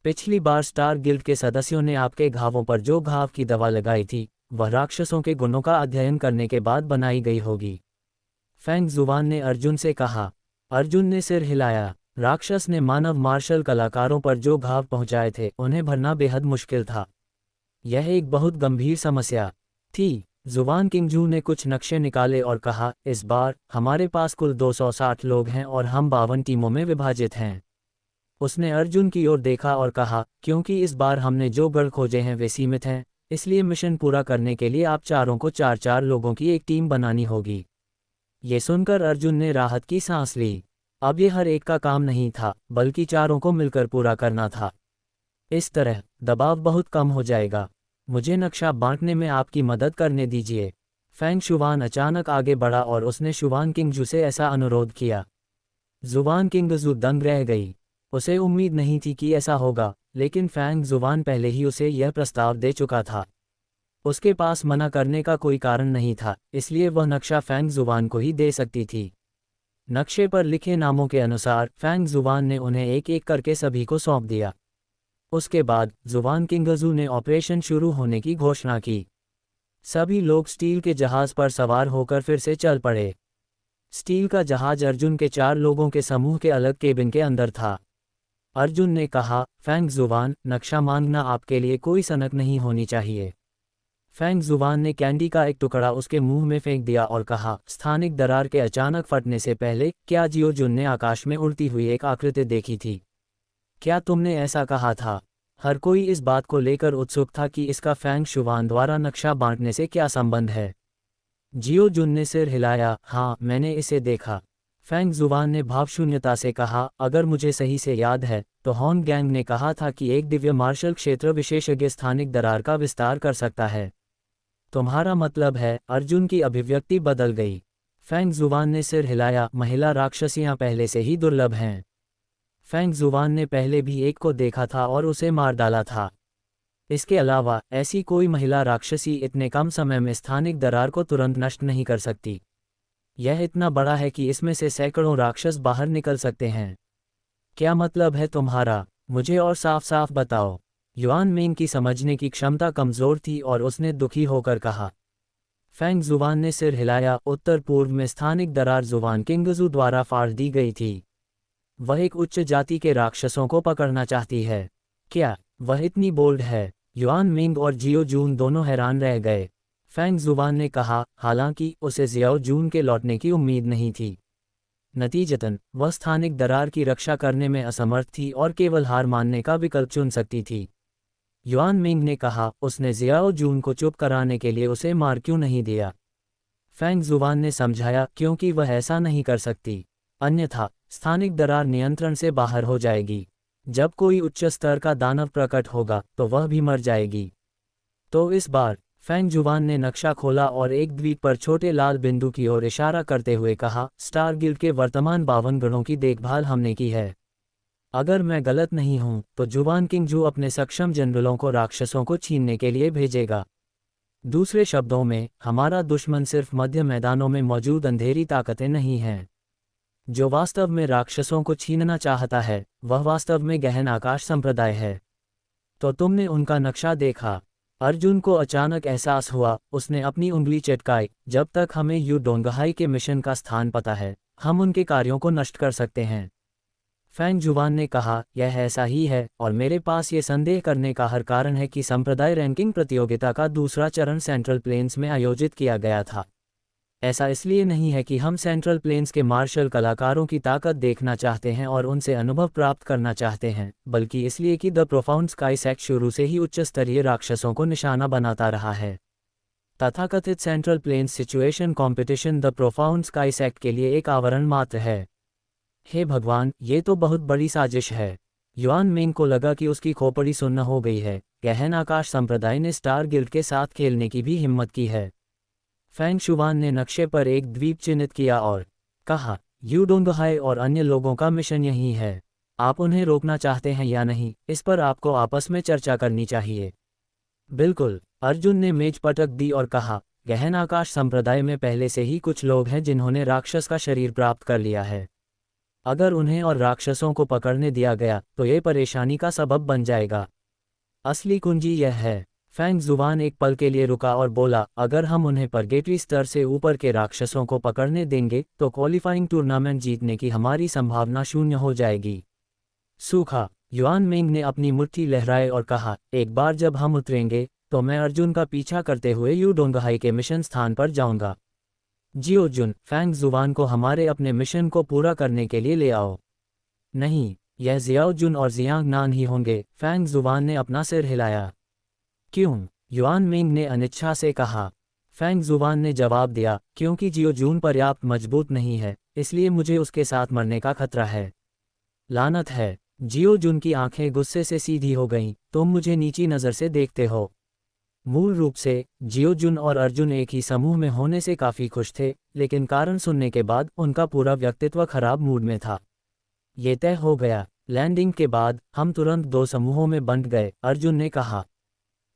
Speaker 1: पिछली बार स्टार गिल्ड के सदस्यों ने आपके घावों पर जो घाव की दवा लगाई थी, वह राक्षसों के गुणों का अध्ययन करने के बाद बनाई गई होगी। फेंग जुबान ने अर्जुन से कहा। अर्जुन ने सिर हिलाया। राक्षस ने मानव मार्शल कलाकारों पर जो घाव पहुंचाए थे उन्हें भरना बेहद मुश्किल था। यह एक बहुत गंभीर समस्या थी। जुबान किंगजू ने कुछ नक्शे निकाले और कहा, इस बार हमारे पास कुल 260 लोग हैं और हम 52 टीमों में विभाजित हैं। उसने अर्जुन की ओर देखा और कहा, क्योंकि इस बार हमने जो गढ़ खोजे हैं वे सीमित हैं, इसलिए मिशन पूरा करने के लिए आप चारों को 4-4 लोगों की एक टीम बनानी होगी। ये सुनकर अर्जुन ने राहत की सांस ली। अब ये हर एक का काम नहीं था, बल्कि चारों को मिलकर पूरा करना था। इस तरह दबाव बहुत कम हो जाएगा। मुझे नक्शा बांटने में आपकी मदद करने दीजिए। फेंग शुवान अचानक आगे बढ़ा और उसने शुवान किंगजू से ऐसा अनुरोध किया। जुबान किंगजू दंग रह गई। उसे उम्मीद नहीं थी कि ऐसा होगा, लेकिन फेंग जुबान पहले ही उसे यह प्रस्ताव दे चुका था। उसके पास मना करने का कोई कारण नहीं था, इसलिए वह नक्शा फेंग जुबान को ही दे सकती थी। नक्शे पर लिखे नामों के अनुसार फेंग जुबान ने उन्हें एक एक करके सभी को सौंप दिया। उसके बाद जुबान किंगजू ने ऑपरेशन शुरू होने की घोषणा की। सभी लोग स्टील के जहाज पर सवार होकर फिर से चल पड़े। स्टील का जहाज अर्जुन के 4 लोगों के समूह के अलग केबिन के अंदर था। अर्जुन ने कहा, फेंग जुबान, नक्शा मांगना आपके लिए कोई सनक नहीं होनी चाहिए। फेंग जुबान ने कैंडी का एक टुकड़ा उसके मुंह में फेंक दिया और कहा, स्थानिक दरार के अचानक फटने से पहले क्या जियो जुन ने आकाश में उड़ती हुई एक आकृति देखी थी? क्या तुमने ऐसा कहा था? हर कोई इस बात को लेकर उत्सुक था कि इसका फेंग शुवान द्वारा नक्शा बांटने से क्या संबंध है। जियो जुन ने सिर हिलाया, हाँ, मैंने इसे देखा। फेंग जुबान ने भावशून्यता से कहा, अगर मुझे सही से याद है तो हॉन गैंग ने कहा था कि एक दिव्य मार्शल क्षेत्र विशेषज्ञ स्थानिक दरार का विस्तार कर सकता है। तुम्हारा मतलब है? अर्जुन की अभिव्यक्ति बदल गई। फेंग जुबान ने सिर हिलाया, महिला राक्षसियां पहले से ही दुर्लभ हैं। फेंग जुबान ने पहले भी एक को देखा था और उसे मार डाला था। इसके अलावा ऐसी कोई महिला राक्षसी इतने कम समय में स्थानिक दरार को तुरंत नष्ट नहीं कर सकती। यह इतना बड़ा है कि इसमें से सैकड़ों राक्षस बाहर निकल सकते हैं। क्या मतलब है तुम्हारा? मुझे और साफ साफ बताओ। युआन मिंग की समझने की क्षमता कमजोर थी और उसने दुखी होकर कहा। फेंग जुबान ने सिर हिलाया, उत्तर पूर्व में स्थानिक दरार जुबान किंगजू द्वारा फाड़ दी गई थी। वह एक उच्च जाति के राक्षसों को पकड़ना चाहती है। क्या वह इतनी बोल्ड है? युआन मिंग और जियो जून दोनों हैरान रह गए। फेंग जुबान ने कहा, हालांकि उसे जियो जून के लौटने की उम्मीद नहीं थी। नतीजतन वह स्थानिक दरार की रक्षा करने में असमर्थ थी और केवल हार मानने का विकल्प चुन सकती थी। युआन मिंग ने कहा, उसने जियाओ जून को चुप कराने के लिए उसे मार क्यों नहीं दिया? फेंग जुबान ने समझाया, क्योंकि वह ऐसा नहीं कर सकती। अन्यथा स्थानिक दरार नियंत्रण से बाहर हो जाएगी। जब कोई उच्च स्तर का दानव प्रकट होगा तो वह भी मर जाएगी। तो इस बार फेंग जुबान ने नक्शा खोला और एक द्वीप पर छोटे लाल बिंदु की ओर इशारा करते हुए कहा, स्टार गिल्ड के वर्तमान 52 गढ़ों की देखभाल हमने की है। अगर मैं गलत नहीं हूं तो जुबान किंगजू अपने सक्षम जनरलों को राक्षसों को छीनने के लिए भेजेगा। दूसरे शब्दों में, हमारा दुश्मन सिर्फ मध्य मैदानों में मौजूद अंधेरी ताकतें नहीं हैं। जो वास्तव में राक्षसों को छीनना चाहता है वह वास्तव में गहन आकाश संप्रदाय है। तो तुमने उनका नक्शा देखा? अर्जुन को अचानक एहसास हुआ। उसने अपनी उंगली चटकाई। जब तक हमें यू डोंगहाई के मिशन का स्थान पता है, हम उनके कार्यों को नष्ट कर सकते हैं। फेंग जुबान ने कहा, यह ऐसा ही है, और मेरे पास ये संदेह करने का हर कारण है कि संप्रदाय रैंकिंग प्रतियोगिता का दूसरा चरण सेंट्रल प्लेन्स में आयोजित किया गया था। ऐसा इसलिए नहीं है कि हम सेंट्रल प्लेन्स के मार्शल कलाकारों की ताकत देखना चाहते हैं और उनसे अनुभव प्राप्त करना चाहते हैं, बल्कि इसलिए कि द प्रोफाउंड स्काई सेक्ट शुरू से ही उच्च स्तरीय राक्षसों को निशाना बनाता रहा है। तथाकथित central plains situation competition the profound sky sect के लिए एक आवरण मात्र है। हे भगवान, ये तो बहुत बड़ी साजिश है। युआन मिंग को लगा कि उसकी खोपड़ी सुन्न हो गई है। गहन आकाश संप्रदाय ने स्टार गिल्ड के साथ खेलने की भी हिम्मत की है। फैंग शुवान ने नक्शे पर एक द्वीप चिन्हित किया और कहा, यू डोंगहाई और अन्य लोगों का मिशन यही है। आप उन्हें रोकना चाहते हैं या नहीं, इस पर आपको आपस में चर्चा करनी चाहिए। बिल्कुल, अर्जुन ने मेज पटक दी और कहा, गहन आकाश संप्रदाय में पहले से ही कुछ लोग हैं जिन्होंने राक्षस का शरीर प्राप्त कर लिया है। अगर उन्हें और राक्षसों को पकड़ने दिया गया तो ये परेशानी का सबब बन जाएगा। असली कुंजी यह है। फैंग जुबान एक पल के लिए रुका और बोला, अगर हम उन्हें परगेटरी स्तर से ऊपर के राक्षसों को पकड़ने देंगे तो क्वालिफाइंग टूर्नामेंट जीतने की हमारी संभावना शून्य हो जाएगी। सूखा। युआन मिंग ने अपनी मुट्ठी लहराए और कहा, एक बार जब हम उतरेंगे तो मैं अर्जुन का पीछा करते हुए यू डोंगहाई के मिशन स्थान पर जाऊंगा। जियो जुन, फैंग जुबान को हमारे अपने मिशन को पूरा करने के लिए ले आओ। नहीं, यह जियाओ जुन और जियांग नान ही होंगे। फैंग जुबान ने अपना सिर हिलाया। क्यों? युआन मिंग ने अनिच्छा से कहा। फैंग जुबान ने जवाब दिया, क्योंकि जियो जून पर्याप्त मजबूत नहीं है, इसलिए मुझे उसके साथ मरने का खतरा है। लानत है। जियो जुन की आंखें गुस्से से सीधी हो गईं, तुम मुझे नीची नज़र से देखते हो। मूल रूप से जियो जुन और अर्जुन एक ही समूह में होने से काफ़ी खुश थे, लेकिन कारण सुनने के बाद उनका पूरा व्यक्तित्व खराब मूड में था। ये तय हो गया। लैंडिंग के बाद हम तुरंत दो समूहों में बंट गए, अर्जुन ने कहा।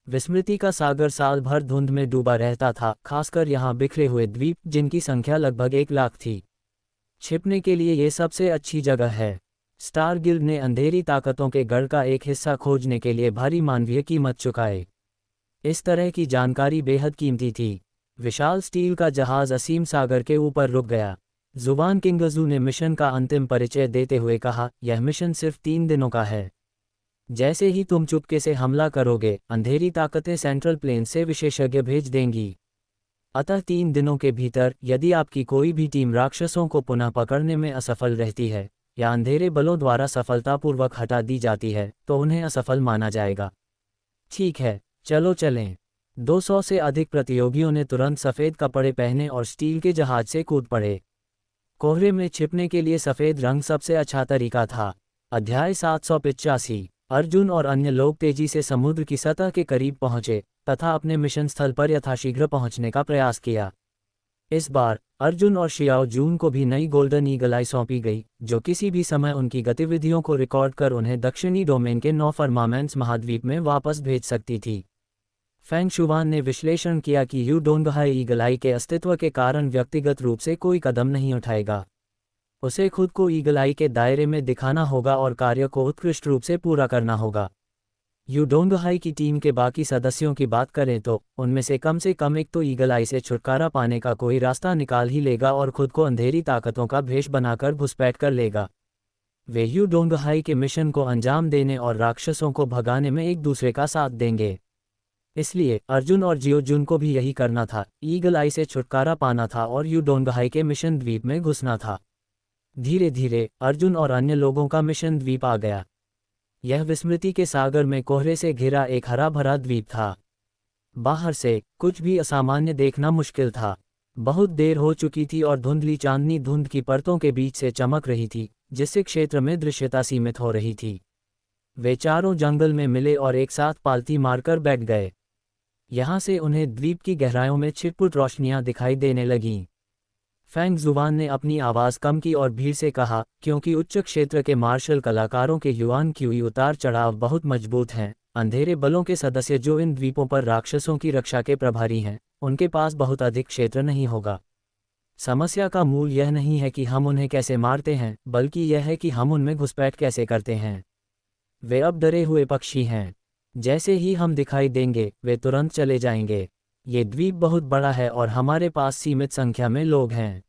Speaker 1: विस्मृति का सागर साल भर धुंध में डूबा रहता था, खासकर यहाँ बिखरे हुए द्वीप जिनकी संख्या लगभग 1 लाख थी। छिपने के लिए ये सबसे अच्छी जगह है। स्टार गिल्ड ने अंधेरी ताकतों के गढ़ का एक हिस्सा खोजने के लिए भारी मानवीय कीमत चुकाए। इस तरह की जानकारी बेहद कीमती थी। विशाल स्टील का जहाज असीम सागर के ऊपर रुक गया। जुबान किंगजू ने मिशन का अंतिम परिचय देते हुए कहा, यह मिशन सिर्फ 3 दिनों का है। जैसे ही तुम चुपके से हमला करोगे, अंधेरी ताकतें सेंट्रल प्लेन से विशेषज्ञ भेज देंगी। अतः 3 दिनों के भीतर यदि आपकी कोई भी टीम राक्षसों को पुनः पकड़ने में असफल रहती है या अंधेरे बलों द्वारा सफलतापूर्वक हटा दी जाती है तो उन्हें असफल माना जाएगा। ठीक है, चलो चलें। 200 से अधिक प्रतियोगियों ने तुरंत सफ़ेद कपड़े पहने और स्टील के जहाज से कूद पड़े। कोहरे में छिपने के लिए सफ़ेद रंग सबसे अच्छा तरीका था। अध्याय 785। अर्जुन और अन्य लोग तेजी से समुद्र की सतह के करीब पहुंचे तथा अपने मिशन स्थल पर यथाशीघ्र पहुंचने का प्रयास किया। इस बार अर्जुन और शियाओ जून को भी नई गोल्डन ईगल आई सौंपी गई, जो किसी भी समय उनकी गतिविधियों को रिकॉर्ड कर उन्हें दक्षिणी डोमेन के 9 फर्मामेंट्स महाद्वीप में वापस भेज सकती थी। फैंग शुवान ने विश्लेषण किया कि यू डोंगहाई ईगल आई के अस्तित्व के कारण व्यक्तिगत रूप से कोई कदम नहीं उठाएगा। उसे खुद को ईगल आई के दायरे में दिखाना होगा और कार्य को उत्कृष्ट रूप से पूरा करना होगा। यू डोंगहाई की टीम के बाकी सदस्यों की बात करें तो उनमें से कम एक तो ईगल आई से छुटकारा पाने का कोई रास्ता निकाल ही लेगा और खुद को अंधेरी ताकतों का भेष बनाकर घुसपैठ कर लेगा। वे यू डोंगहाई के मिशन को अंजाम देने और राक्षसों को भगाने में एक दूसरे का साथ देंगे। इसलिए अर्जुन और जियो जुन को भी यही करना था, ईगल आई से छुटकारा पाना था और यू डोंगहाई के मिशन द्वीप में घुसना था। धीरे धीरे अर्जुन और अन्य लोगों का मिशन द्वीप आ गया। यह विस्मृति के सागर में कोहरे से घिरा एक हरा भरा द्वीप था। बाहर से कुछ भी असामान्य देखना मुश्किल था। बहुत देर हो चुकी थी और धुंधली चांदनी धुंध की परतों के बीच से चमक रही थी, जिससे क्षेत्र में दृश्यता सीमित हो रही थी। वे चारों जंगल में मिले और एक साथ पालती मारकर बैठ गए। यहाँ से उन्हें द्वीप की गहराइयों में छिटपुट रोशनियां दिखाई देने लगीं। फैंग जुबान ने अपनी आवाज़ कम की और भीड़ से कहा, क्योंकि उच्च क्षेत्र के मार्शल कलाकारों के युआन क्यूई उतार चढ़ाव बहुत मजबूत हैं, अंधेरे बलों के सदस्य जो इन द्वीपों पर राक्षसों की रक्षा के प्रभारी हैं, उनके पास बहुत अधिक क्षेत्र नहीं होगा। समस्या का मूल यह नहीं है कि हम उन्हें कैसे मारते हैं, बल्कि यह है कि हम उनमें घुसपैठ कैसे करते हैं। वे अब डरे हुए पक्षी हैं। जैसे ही हम दिखाई देंगे वे तुरंत चले जाएंगे। ये द्वीप बहुत बड़ा है और हमारे पास सीमित संख्या में लोग हैं।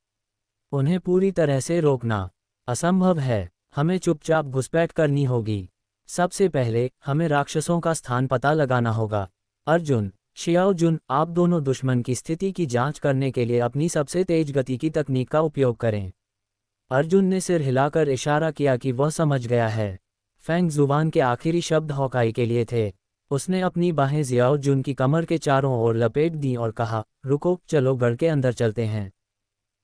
Speaker 1: उन्हें पूरी तरह से रोकना असंभव है। हमें चुपचाप घुसपैठ करनी होगी। सबसे पहले हमें राक्षसों का स्थान पता लगाना होगा। अर्जुन, शियाओ जुन, आप दोनों दुश्मन की स्थिति की जांच करने के लिए अपनी सबसे तेज गति की तकनीक का उपयोग करें। अर्जुन ने सिर हिलाकर इशारा किया कि वह समझ गया है। फेंग जुवान के आखिरी शब्द हॉकाई के लिए थे। उसने अपनी बाहें जियाओ जुन की कमर के चारों ओर लपेट दी और कहा, रुको, चलो गढ़ के अंदर चलते हैं।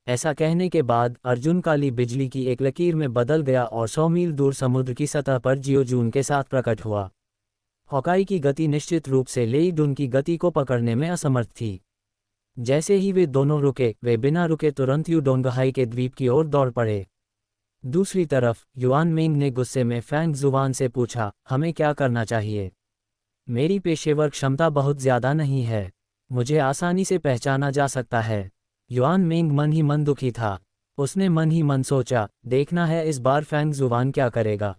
Speaker 1: ऐसा कहने के बाद अर्जुन काली बिजली की एक लकीर में बदल गया और 100 मील दूर समुद्र की सतह पर जियो जून के साथ प्रकट हुआ। हॉकाई की गति निश्चित रूप से लेई डुन की गति को पकड़ने में असमर्थ थी। जैसे ही वे दोनों रुके, वे बिना रुके तुरंत यूडोंगहाई के द्वीप की ओर दौड़ पड़े। दूसरी तरफ युआन मिंग ने गुस्से में फेंग जुवान से पूछा, हमें क्या करना चाहिए? मेरी पेशेवर क्षमता बहुत ज्यादा नहीं है, मुझे आसानी से पहचाना जा सकता है। युआन मिंग मन ही मन दुखी था। उसने मन ही मन सोचा, देखना है इस बार फेंग जुवान क्या करेगा।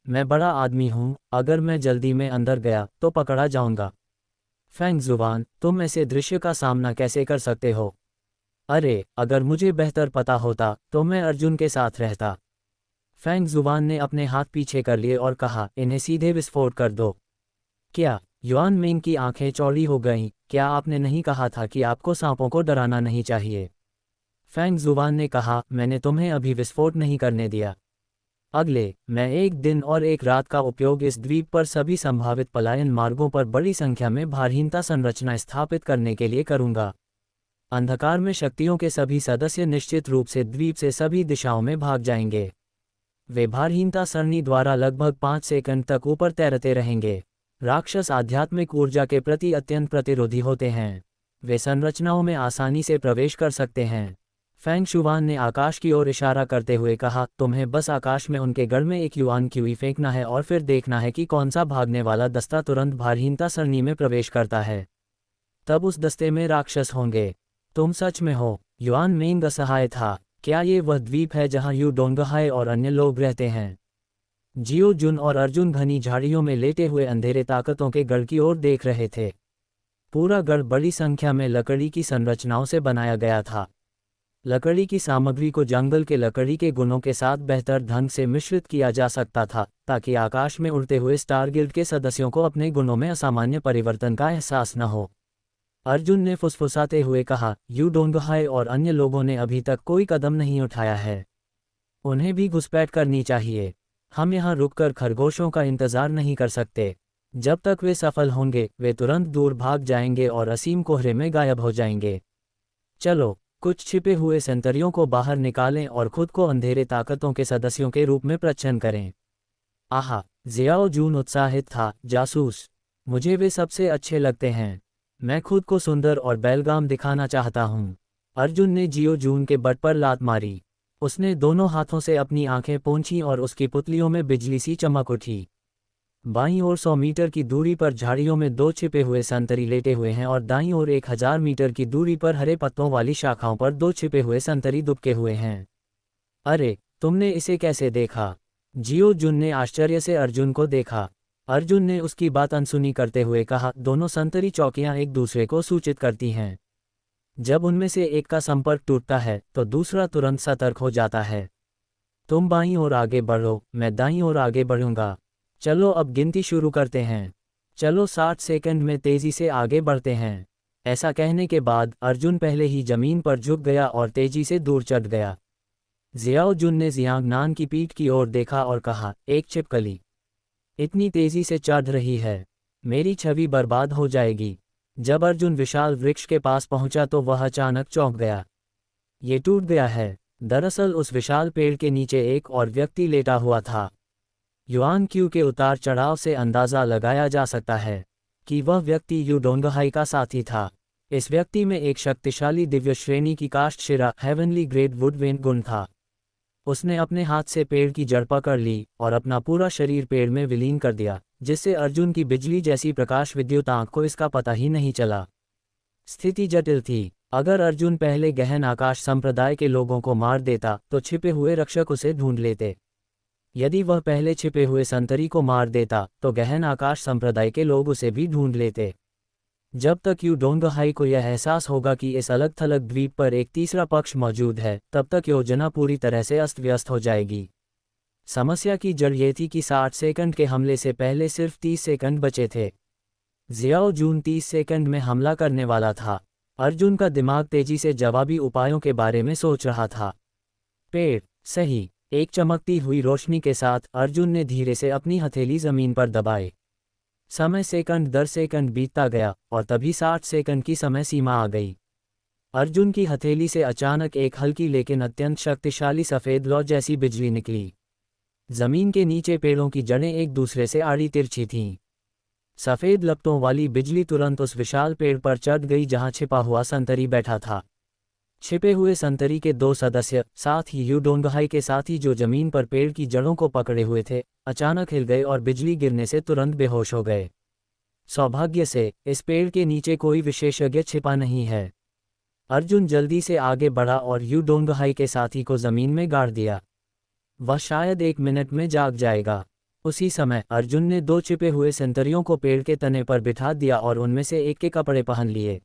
Speaker 1: मैं बड़ा आदमी हूँ, अगर मैं जल्दी में अंदर गया तो पकड़ा जाऊंगा। फेंग जुवान, तुम ऐसे दृश्य का सामना कैसे कर सकते हो? अरे, अगर मुझे बेहतर पता होता तो मैं अर्जुन के साथ रहता। फेंग जुवान ने अपने हाथ पीछे कर लिए और कहा, इन्हें सीधे विस्फोट कर दो। क्या? युआन मिंग की आंखें चौड़ी हो गईं। क्या आपने नहीं कहा था कि आपको सांपों को डराना नहीं चाहिए? फेंग जुवान ने कहा, मैंने तुम्हें अभी विस्फोट नहीं करने दिया। मैं एक दिन और एक रात का उपयोग इस द्वीप पर सभी संभावित पलायन मार्गों पर बड़ी संख्या में भारहीनता संरचना स्थापित करने के लिए करूंगा। अंधकार में शक्तियों के सभी सदस्य निश्चित रूप से द्वीप से सभी दिशाओं में भाग जाएंगे। वे भारहीनता सरणी द्वारा लगभग 5 सेकंड तक ऊपर तैरते रहेंगे। राक्षस आध्यात्मिक ऊर्जा के प्रति अत्यंत प्रतिरोधी होते हैं। वे संरचनाओं में आसानी से प्रवेश कर सकते हैं। फेंग शुवान ने आकाश की ओर इशारा करते हुए कहा, तुम्हें बस आकाश में उनके गढ़ में एक युआन क्यूई फेंकना है और फिर देखना है कि कौन सा भागने वाला दस्ता तुरंत भारहीनता सरणी में प्रवेश करता है। तब उस दस्ते में राक्षस होंगे। तुम सच में हो? युआन मिंग असहाय था। क्या ये वह द्वीप है जहां यू डोंगहाई और अन्य लोग रहते हैं? जियो जुन और अर्जुन घनी झाड़ियों में लेटे हुए अंधेरे ताकतों के गढ़ की ओर देख रहे थे। पूरा गढ़ बड़ी संख्या में लकड़ी की संरचनाओं से बनाया गया था। लकड़ी की सामग्री को जंगल के लकड़ी के गुणों के साथ बेहतर ढंग से मिश्रित किया जा सकता था, ताकि आकाश में उड़ते हुए स्टार गिल्ड के सदस्यों को अपने गुणों में असामान्य परिवर्तन का एहसास न हो। अर्जुन ने फुसफुसाते हुए कहा, यू डोंगहाई और अन्य लोगों ने अभी तक कोई कदम नहीं उठाया है। उन्हें भी घुसपैठ करनी चाहिए। हम यहाँ रुककर खरगोशों का इंतजार नहीं कर सकते। जब तक वे सफल होंगे, वे तुरंत दूर भाग जाएंगे और असीम कोहरे में गायब हो जाएंगे। चलो, कुछ छिपे हुए संतरियों को बाहर निकालें और खुद को अंधेरे ताकतों के सदस्यों के रूप में प्रच्छन्न करें। आहा, जियाओ जून उत्साहित था, जासूस। मुझे वे सबसे अच्छे लगते हैं। मैं खुद को सुंदर और बेलगाम दिखाना चाहता हूँ। अर्जुन ने जियो जून के बट पर लात मारी। उसने दोनों हाथों से अपनी आंखें पोंछीं और उसकी पुतलियों में बिजली सी चमक उठी। बाईं ओर 100 मीटर की दूरी पर झाड़ियों में 2 छिपे हुए संतरी लेटे हुए हैं और दाईं ओर 1000 मीटर की दूरी पर हरे पत्तों वाली शाखाओं पर 2 छिपे हुए संतरी दुबके हुए हैं। अरे, तुमने इसे कैसे देखा? जियो जुन ने आश्चर्य से अर्जुन को देखा। अर्जुन ने उसकी बात अनसुनी करते हुए कहा, दोनों संतरी चौकियां एक दूसरे को सूचित करती हैं। जब उनमें से एक का संपर्क टूटता है तो दूसरा तुरंत सतर्क हो जाता है। तुम बाईं ओर आगे बढ़ो, मैं दाईं ओर आगे बढ़ूंगा। चलो अब गिनती शुरू करते हैं। चलो 60 सेकंड में तेजी से आगे बढ़ते हैं। ऐसा कहने के बाद अर्जुन पहले ही जमीन पर झुक गया और तेजी से दूर चढ़ गया। जियाओ जुन ने जियांगनान की पीठ की ओर देखा और कहा, एक छिपकली इतनी तेजी से चढ़ रही है, मेरी छवि बर्बाद हो जाएगी। जब अर्जुन विशाल वृक्ष के पास पहुंचा तो वह अचानक चौंक गया। ये टूट गया है। दरअसल उस विशाल पेड़ के नीचे एक और व्यक्ति लेटा हुआ था। युआन क्यू के उतार चढ़ाव से अंदाजा लगाया जा सकता है कि वह व्यक्ति यू डोंगहाई का साथी था। इस व्यक्ति में एक शक्तिशाली दिव्य श्रेणी की काष्ठ शिरा हेवनली ग्रेड वुडवेन गुण था। उसने अपने हाथ से पेड़ की जड़ पकड़ ली और अपना पूरा शरीर पेड़ में विलीन कर दिया, जिससे अर्जुन की बिजली जैसी प्रकाश विद्युत आंख को इसका पता ही नहीं चला। स्थिति जटिल थी। अगर अर्जुन पहले गहन आकाश संप्रदाय के लोगों को मार देता तो छिपे हुए रक्षक उसे ढूंढ लेते। यदि वह पहले छिपे हुए संतरी को मार देता तो गहन आकाश संप्रदाय के लोग उसे भी ढूंढ लेते। जब तक यू डोंगहाई को यह एहसास होगा कि इस अलग थलग द्वीप पर एक तीसरा पक्ष मौजूद है, तब तक योजना पूरी तरह से अस्त व्यस्त हो जाएगी। समस्या की जड़ ये थी कि 60 सेकंड के हमले से पहले सिर्फ 30 सेकंड बचे थे। जियाओ जून 30 सेकंड में हमला करने वाला था। अर्जुन का दिमाग तेजी से जवाबी उपायों के बारे में सोच रहा था। पेड़, सही। एक चमकती हुई रोशनी के साथ अर्जुन ने धीरे से अपनी हथेली जमीन पर दबाए। समय सेकंड दर सेकंड बीतता गया और तभी 60 सेकंड की समय सीमा आ गई। अर्जुन की हथेली से अचानक एक हल्की लेकिन अत्यंत शक्तिशाली सफ़ेद लौ जैसी बिजली निकली। जमीन के नीचे पेड़ों की जड़ें एक दूसरे से आड़ी तिरछी थीं। सफ़ेद लपटों वाली बिजली तुरंत उस विशाल पेड़ पर चढ़ गई जहां छिपा हुआ संतरी बैठा था। छिपे हुए संतरी के 2 सदस्य, साथ ही यूडोंगहाई के साथी जो जमीन पर पेड़ की जड़ों को पकड़े हुए थे, अचानक हिल गए और बिजली गिरने से तुरंत बेहोश हो गए। सौभाग्य से इस पेड़ के नीचे कोई विशेषज्ञ छिपा नहीं है। अर्जुन जल्दी से आगे बढ़ा और यूडोंगहाई के साथी को जमीन में गाड़ दिया। वह शायद 1 मिनट में जाग जाएगा। उसी समय अर्जुन ने 2 छिपे हुए संतरियों को पेड़ के तने पर बिठा दिया और उनमें से एक के कपड़े पहन लिए।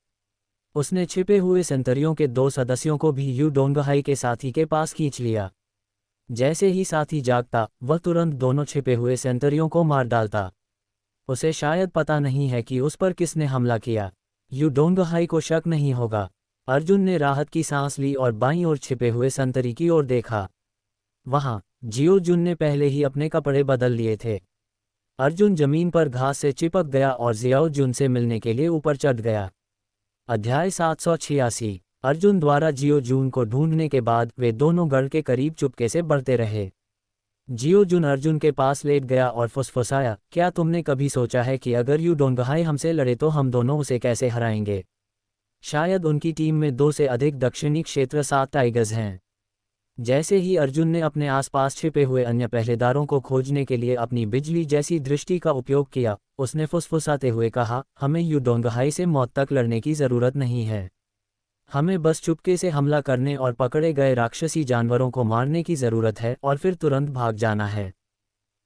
Speaker 1: उसने छिपे हुए संतरियों के 2 सदस्यों को भी यूडोंगहाई के साथी के पास खींच लिया। जैसे ही साथी जागता, वह तुरंत दोनों छिपे हुए संतरियों को मार डालता। उसे शायद पता नहीं है कि उस पर किसने हमला किया। यूडोंगहाई को शक नहीं होगा। अर्जुन ने राहत की सांस ली और बाईं ओर छिपे हुए संतरी की ओर देखा। वहां जियो जुन ने पहले ही अपने कपड़े बदल लिए थे। अर्जुन जमीन पर घास से चिपक गया और जियाओ जुन से मिलने के लिए ऊपर चढ़ गया। अध्याय 786। अर्जुन द्वारा जियो जून को ढूंढने के बाद वे दोनों गढ़ के करीब चुपके से बढ़ते रहे। जियो जुन अर्जुन के पास लेट गया और फुसफुसाया, क्या तुमने कभी सोचा है कि अगर यूडोंगहाई हमसे लड़े तो हम दोनों उसे कैसे हराएंगे? शायद उनकी टीम में 2 से अधिक दक्षिणी क्षेत्र 7 टाइगर्स हैं। जैसे ही अर्जुन ने अपने आसपास छिपे हुए अन्य पहरेदारों को खोजने के लिए अपनी बिजली जैसी दृष्टि का उपयोग किया, उसने फुसफुसाते हुए कहा, हमें यूडोंगहाई से मौत तक लड़ने की ज़रूरत नहीं है। हमें बस चुपके से हमला करने और पकड़े गए राक्षसी जानवरों को मारने की ज़रूरत है और फिर तुरंत भाग जाना है।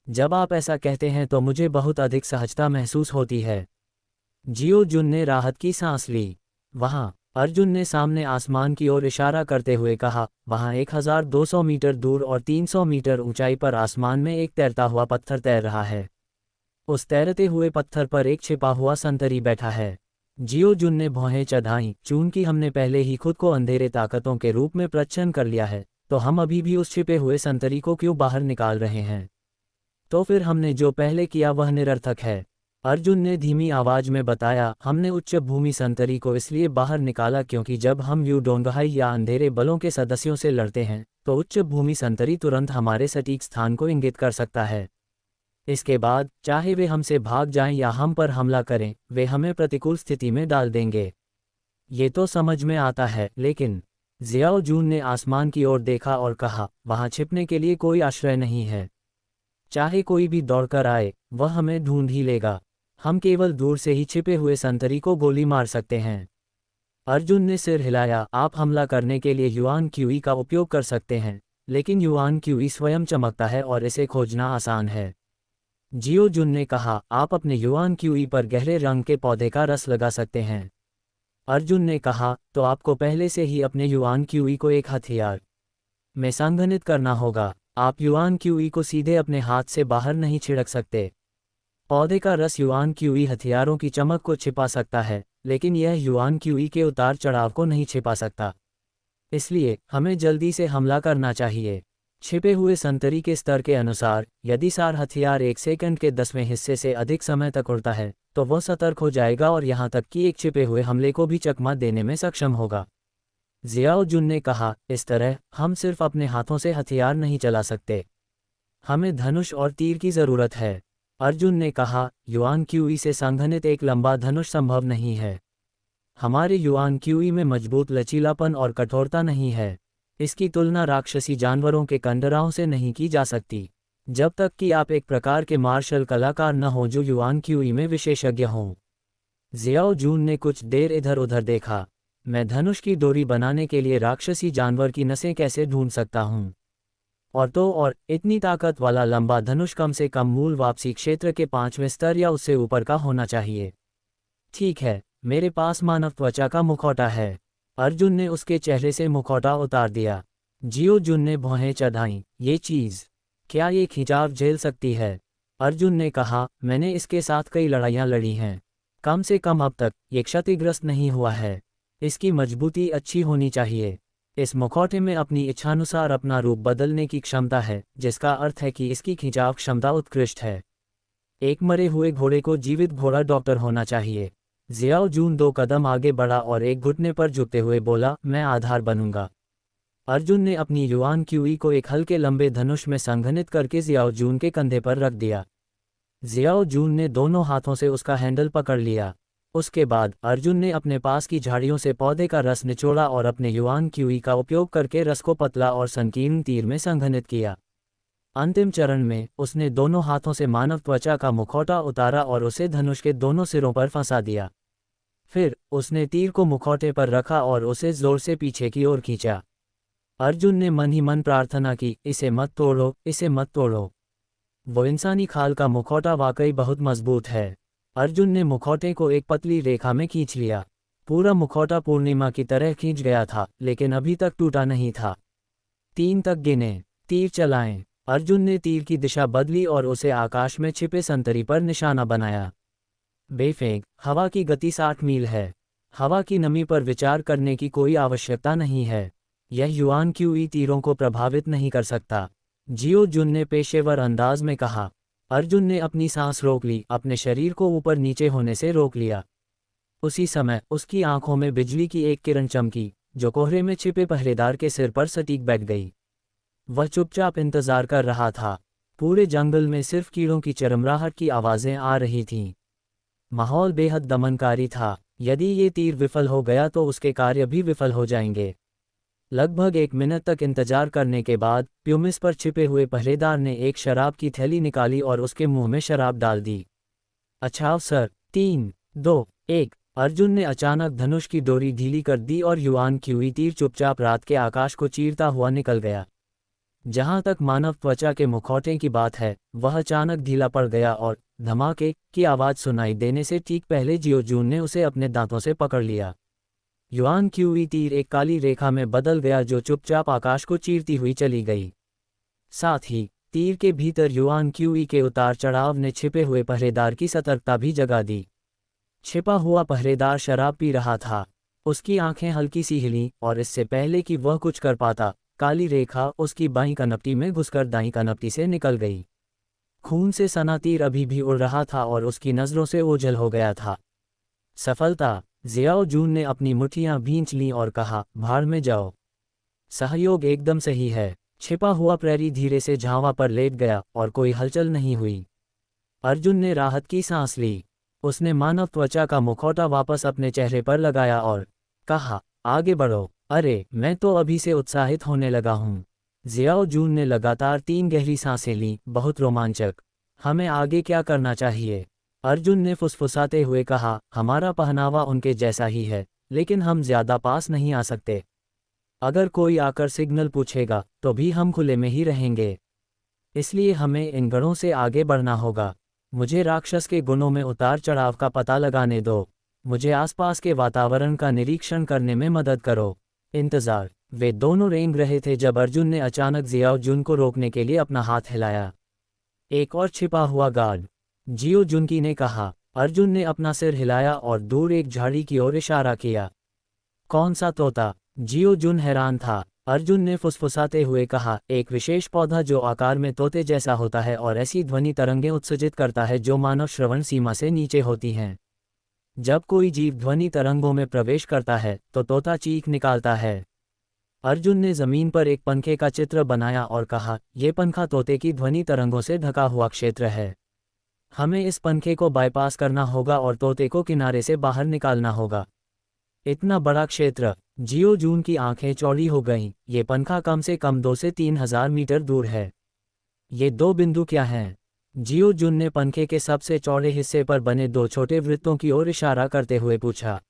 Speaker 1: जब आप ऐसा कहते हैं तो मुझे बहुत अधिक सहजता महसूस होती है। जियो जुन ने राहत की सांस ली। वहाँ अर्जुन ने सामने आसमान की ओर इशारा करते हुए कहा, वहाँ 1200 मीटर दूर और 300 मीटर ऊंचाई पर आसमान में एक तैरता हुआ पत्थर तैर रहा है। उस तैरते हुए पत्थर पर एक छिपा हुआ संतरी बैठा है। जियो जुन ने भौहें चढ़ाईं, चूंकि हमने पहले ही खुद को अंधेरे ताकतों के रूप में प्रच्छन्न कर लिया है, तो हम अभी भी उस छिपे हुए संतरी को क्यों बाहर निकाल रहे हैं? तो फिर हमने जो पहले किया वह निरर्थक है। अर्जुन ने धीमी आवाज में बताया, हमने उच्च भूमि संतरी को इसलिए बाहर निकाला क्योंकि जब हम यूडोंगहाई या अंधेरे बलों के सदस्यों से लड़ते हैं तो उच्च भूमि संतरी तुरंत हमारे सटीक स्थान को इंगित कर सकता है। इसके बाद चाहे वे हमसे भाग जाएं या हम पर हमला करें, वे हमें प्रतिकूल स्थिति में डाल देंगे। ये तो समझ में आता है, लेकिन जियाओ जून ने आसमान की ओर देखा और कहा, वहाँ छिपने के लिए कोई आश्रय नहीं है। चाहे कोई भी दौड़कर आए, वह हमें ढूंढ ही लेगा। हम केवल दूर से ही छिपे हुए संतरी को गोली मार सकते हैं। अर्जुन ने सिर हिलाया, आप हमला करने के लिए युआन क्यूई का उपयोग कर सकते हैं, लेकिन युआन क्यूई स्वयं चमकता है और इसे खोजना आसान है। जियो जुन ने कहा, आप अपने युआन क्यूई पर गहरे रंग के पौधे का रस लगा सकते हैं। अर्जुन ने कहा, तो आपको पहले से ही अपने युआन क्यूई को एक हथियार में संघनित करना होगा। आप युआन क्यूई को सीधे अपने हाथ से बाहर नहीं छिड़क सकते। पौधे का रस युआन क्यूई हथियारों की चमक को छिपा सकता है, लेकिन यह युआन क्यूई के उतार चढ़ाव को नहीं छिपा सकता। इसलिए हमें जल्दी से हमला करना चाहिए। छिपे हुए संतरी के स्तर के अनुसार, यदि सार हथियार 1 सेकंड के 10वें हिस्से से अधिक समय तक उड़ता है, तो वह सतर्क हो जाएगा और यहाँ तक कि एक छिपे हुए हमले को भी चकमा देने में सक्षम होगा। जियाओ जुन ने कहा, इस तरह हम सिर्फ अपने हाथों से हथियार नहीं चला सकते, हमें धनुष और तीर की ज़रूरत है। अर्जुन ने कहा, युआन क्यूई से संघनित एक लंबा धनुष संभव नहीं है। हमारे युआन क्यूई में मजबूत लचीलापन और कठोरता नहीं है। इसकी तुलना राक्षसी जानवरों के कंडराओं से नहीं की जा सकती, जब तक कि आप एक प्रकार के मार्शल कलाकार न हो जो युआन क्यूई में विशेषज्ञ हों। जियाओ जून ने कुछ देर इधर उधर देखा। मैं धनुष की डोरी बनाने के लिए राक्षसी जानवर की नसें कैसे ढूंढ सकता हूँ? और इतनी ताकत वाला लंबा धनुष कम से कम मूल वापसी क्षेत्र के 5वें स्तर या उससे ऊपर का होना चाहिए। ठीक है, मेरे पास मानव त्वचा का मुखौटा है। अर्जुन ने उसके चेहरे से मुखौटा उतार दिया। जियो जुन ने भौहें चढ़ाईं, ये चीज़ क्या ये खिंचाव झेल सकती है? अर्जुन ने कहा, मैंने इसके साथ कई लड़ाइयाँ लड़ी हैं। कम से कम अब तक ये क्षतिग्रस्त नहीं हुआ है। इसकी मजबूती अच्छी होनी चाहिए। इस मुखौटे में अपनी इच्छानुसार अपना रूप बदलने की क्षमता है, जिसका अर्थ है कि इसकी खिंचाव क्षमता उत्कृष्ट है। एक मरे हुए घोड़े को जीवित घोड़ा डॉक्टर होना चाहिए। जियाओ जून 2 कदम आगे बढ़ा और एक घुटने पर झुकते हुए बोला, मैं आधार बनूंगा। अर्जुन ने अपनी युआन क्यूई को एक हल्के लंबे धनुष में संघनित करके जियाओ जून के कंधे पर रख दिया। जियाओ जून ने दोनों हाथों से उसका हैंडल पकड़ लिया। उसके बाद अर्जुन ने अपने पास की झाड़ियों से पौधे का रस निचोड़ा और अपने युआन क्यूई का उपयोग करके रस को पतला और संकीर्ण तीर में संघनित किया। अंतिम चरण में उसने दोनों हाथों से मानव त्वचा का मुखौटा उतारा और उसे धनुष के दोनों सिरों पर फंसा दिया। फिर उसने तीर को मुखौटे पर रखा और उसे जोर से पीछे की ओर खींचा। अर्जुन ने मन ही मन प्रार्थना की, इसे मत तोड़ो, इसे मत तोड़ो। वो इंसानी खाल का मुखौटा वाकई बहुत मजबूत है। अर्जुन ने मुखौटे को एक पतली रेखा में खींच लिया। पूरा मुखौटा पूर्णिमा की तरह खींच गया था, लेकिन अभी तक टूटा नहीं था। 3 तक गिने, तीर चलाएं। अर्जुन ने तीर की दिशा बदली और उसे आकाश में छिपे संतरी पर निशाना बनाया। बेफेक, हवा की गति 60 मील है। हवा की नमी पर विचार करने की कोई आवश्यकता नहीं है। यह युआन क्यूई तीरों को प्रभावित नहीं कर सकता। जियो जुन ने पेशेवर अंदाज में कहा। अर्जुन ने अपनी सांस रोक ली, अपने शरीर को ऊपर नीचे होने से रोक लिया। उसी समय उसकी आंखों में बिजली की एक किरण चमकी, जो कोहरे में छिपे पहरेदार के सिर पर सटीक बैठ गई। वह चुपचाप इंतजार कर रहा था। पूरे जंगल में सिर्फ कीड़ों की चरमराहट की आवाजें आ रही थीं। माहौल बेहद दमनकारी था। यदि ये तीर विफल हो गया तो उसके कार्य भी विफल हो जाएंगे। लगभग 1 मिनट तक इंतजार करने के बाद प्यूमिस पर छिपे हुए पहरेदार ने एक शराब की थैली निकाली और उसके मुंह में शराब डाल दी। अच्छा सर। 3, 2, 1। अर्जुन ने अचानक धनुष की डोरी ढीली कर दी और युआन क्यूई तीर चुपचाप रात के आकाश को चीरता हुआ निकल गया। जहां तक मानव त्वचा के मुखौटे की बात है, वह अचानक ढीला पड़ गया और धमाके की आवाज सुनाई देने से ठीक पहले जियो जून ने उसे अपने दांतों से पकड़ लिया। युआन क्यूई तीर एक काली रेखा में बदल गया जो चुपचाप आकाश को चीरती हुई चली गई। साथ ही तीर के भीतर युआन क्यूई के उतार चढ़ाव ने छिपे हुए पहरेदार की सतर्कता भी जगा दी। छिपा हुआ पहरेदार शराब पी रहा था। उसकी आंखें हल्की सी हिलीं और इससे पहले कि वह कुछ कर पाता, काली रेखा उसकी बाईं कनपटी में घुसकर दाईं कनपटी से निकल गई। खून से सना तीर अभी भी उड़ रहा था और उसकी नजरों से ओझल हो गया था। सफलता। जियाओ जून ने अपनी मुट्ठियां भींच लीं और कहा, भाड़ में जाओ। सहयोग एकदम सही है। छिपा हुआ प्रहरी धीरे से झांवा पर लेट गया और कोई हलचल नहीं हुई। अर्जुन ने राहत की सांस ली। उसने मानव त्वचा का मुखौटा वापस अपने चेहरे पर लगाया और कहा, आगे बढ़ो। अरे, मैं तो अभी से उत्साहित होने लगा हूँ। जियाओ जून ने लगातार 3 गहरी सांसें लीं, बहुत रोमांचक। हमें आगे क्या करना चाहिए? अर्जुन ने फुसफुसाते हुए कहा, हमारा पहनावा उनके जैसा ही है, लेकिन हम ज्यादा पास नहीं आ सकते। अगर कोई आकर सिग्नल पूछेगा तो भी हम खुले में ही रहेंगे। इसलिए हमें इन गढ़ों से आगे बढ़ना होगा। मुझे राक्षस के गुणों में उतार चढ़ाव का पता लगाने दो। मुझे आसपास के वातावरण का निरीक्षण करने में मदद करो। इंतजार। वे दोनों रेंग रहे थे जब अर्जुन ने अचानक जियाओ जुन को रोकने के लिए अपना हाथ हिलाया। एक और छिपा हुआ गार्ड, जियो जुनकी ने कहा। अर्जुन ने अपना सिर हिलाया और दूर एक झाड़ी की ओर इशारा किया। कौन सा तोता? जियो जुन हैरान था। अर्जुन ने फुसफुसाते हुए कहा, एक विशेष पौधा जो आकार में तोते जैसा होता है और ऐसी ध्वनि तरंगें उत्सर्जित करता है जो मानव श्रवण सीमा से नीचे होती हैं। जब कोई जीव ध्वनि तरंगों में प्रवेश करता है तो तोता चीख निकालता है। अर्जुन ने जमीन पर एक पंखे का चित्र बनाया और कहा, यह पंखा तोते की ध्वनि तरंगों से ढका हुआ क्षेत्र है। हमें इस पंखे को बाईपास करना होगा और तोते को किनारे से बाहर निकालना होगा। इतना बड़ा क्षेत्र। जियो जून की आंखें चौड़ी हो गईं। ये पंखा कम से कम 2 से 3 हजार मीटर दूर है। ये 2 बिंदु क्या हैं? जियो जून ने पंखे के सबसे चौड़े हिस्से पर बने 2 छोटे वृत्तों की ओर इशारा करते हुए पूछा।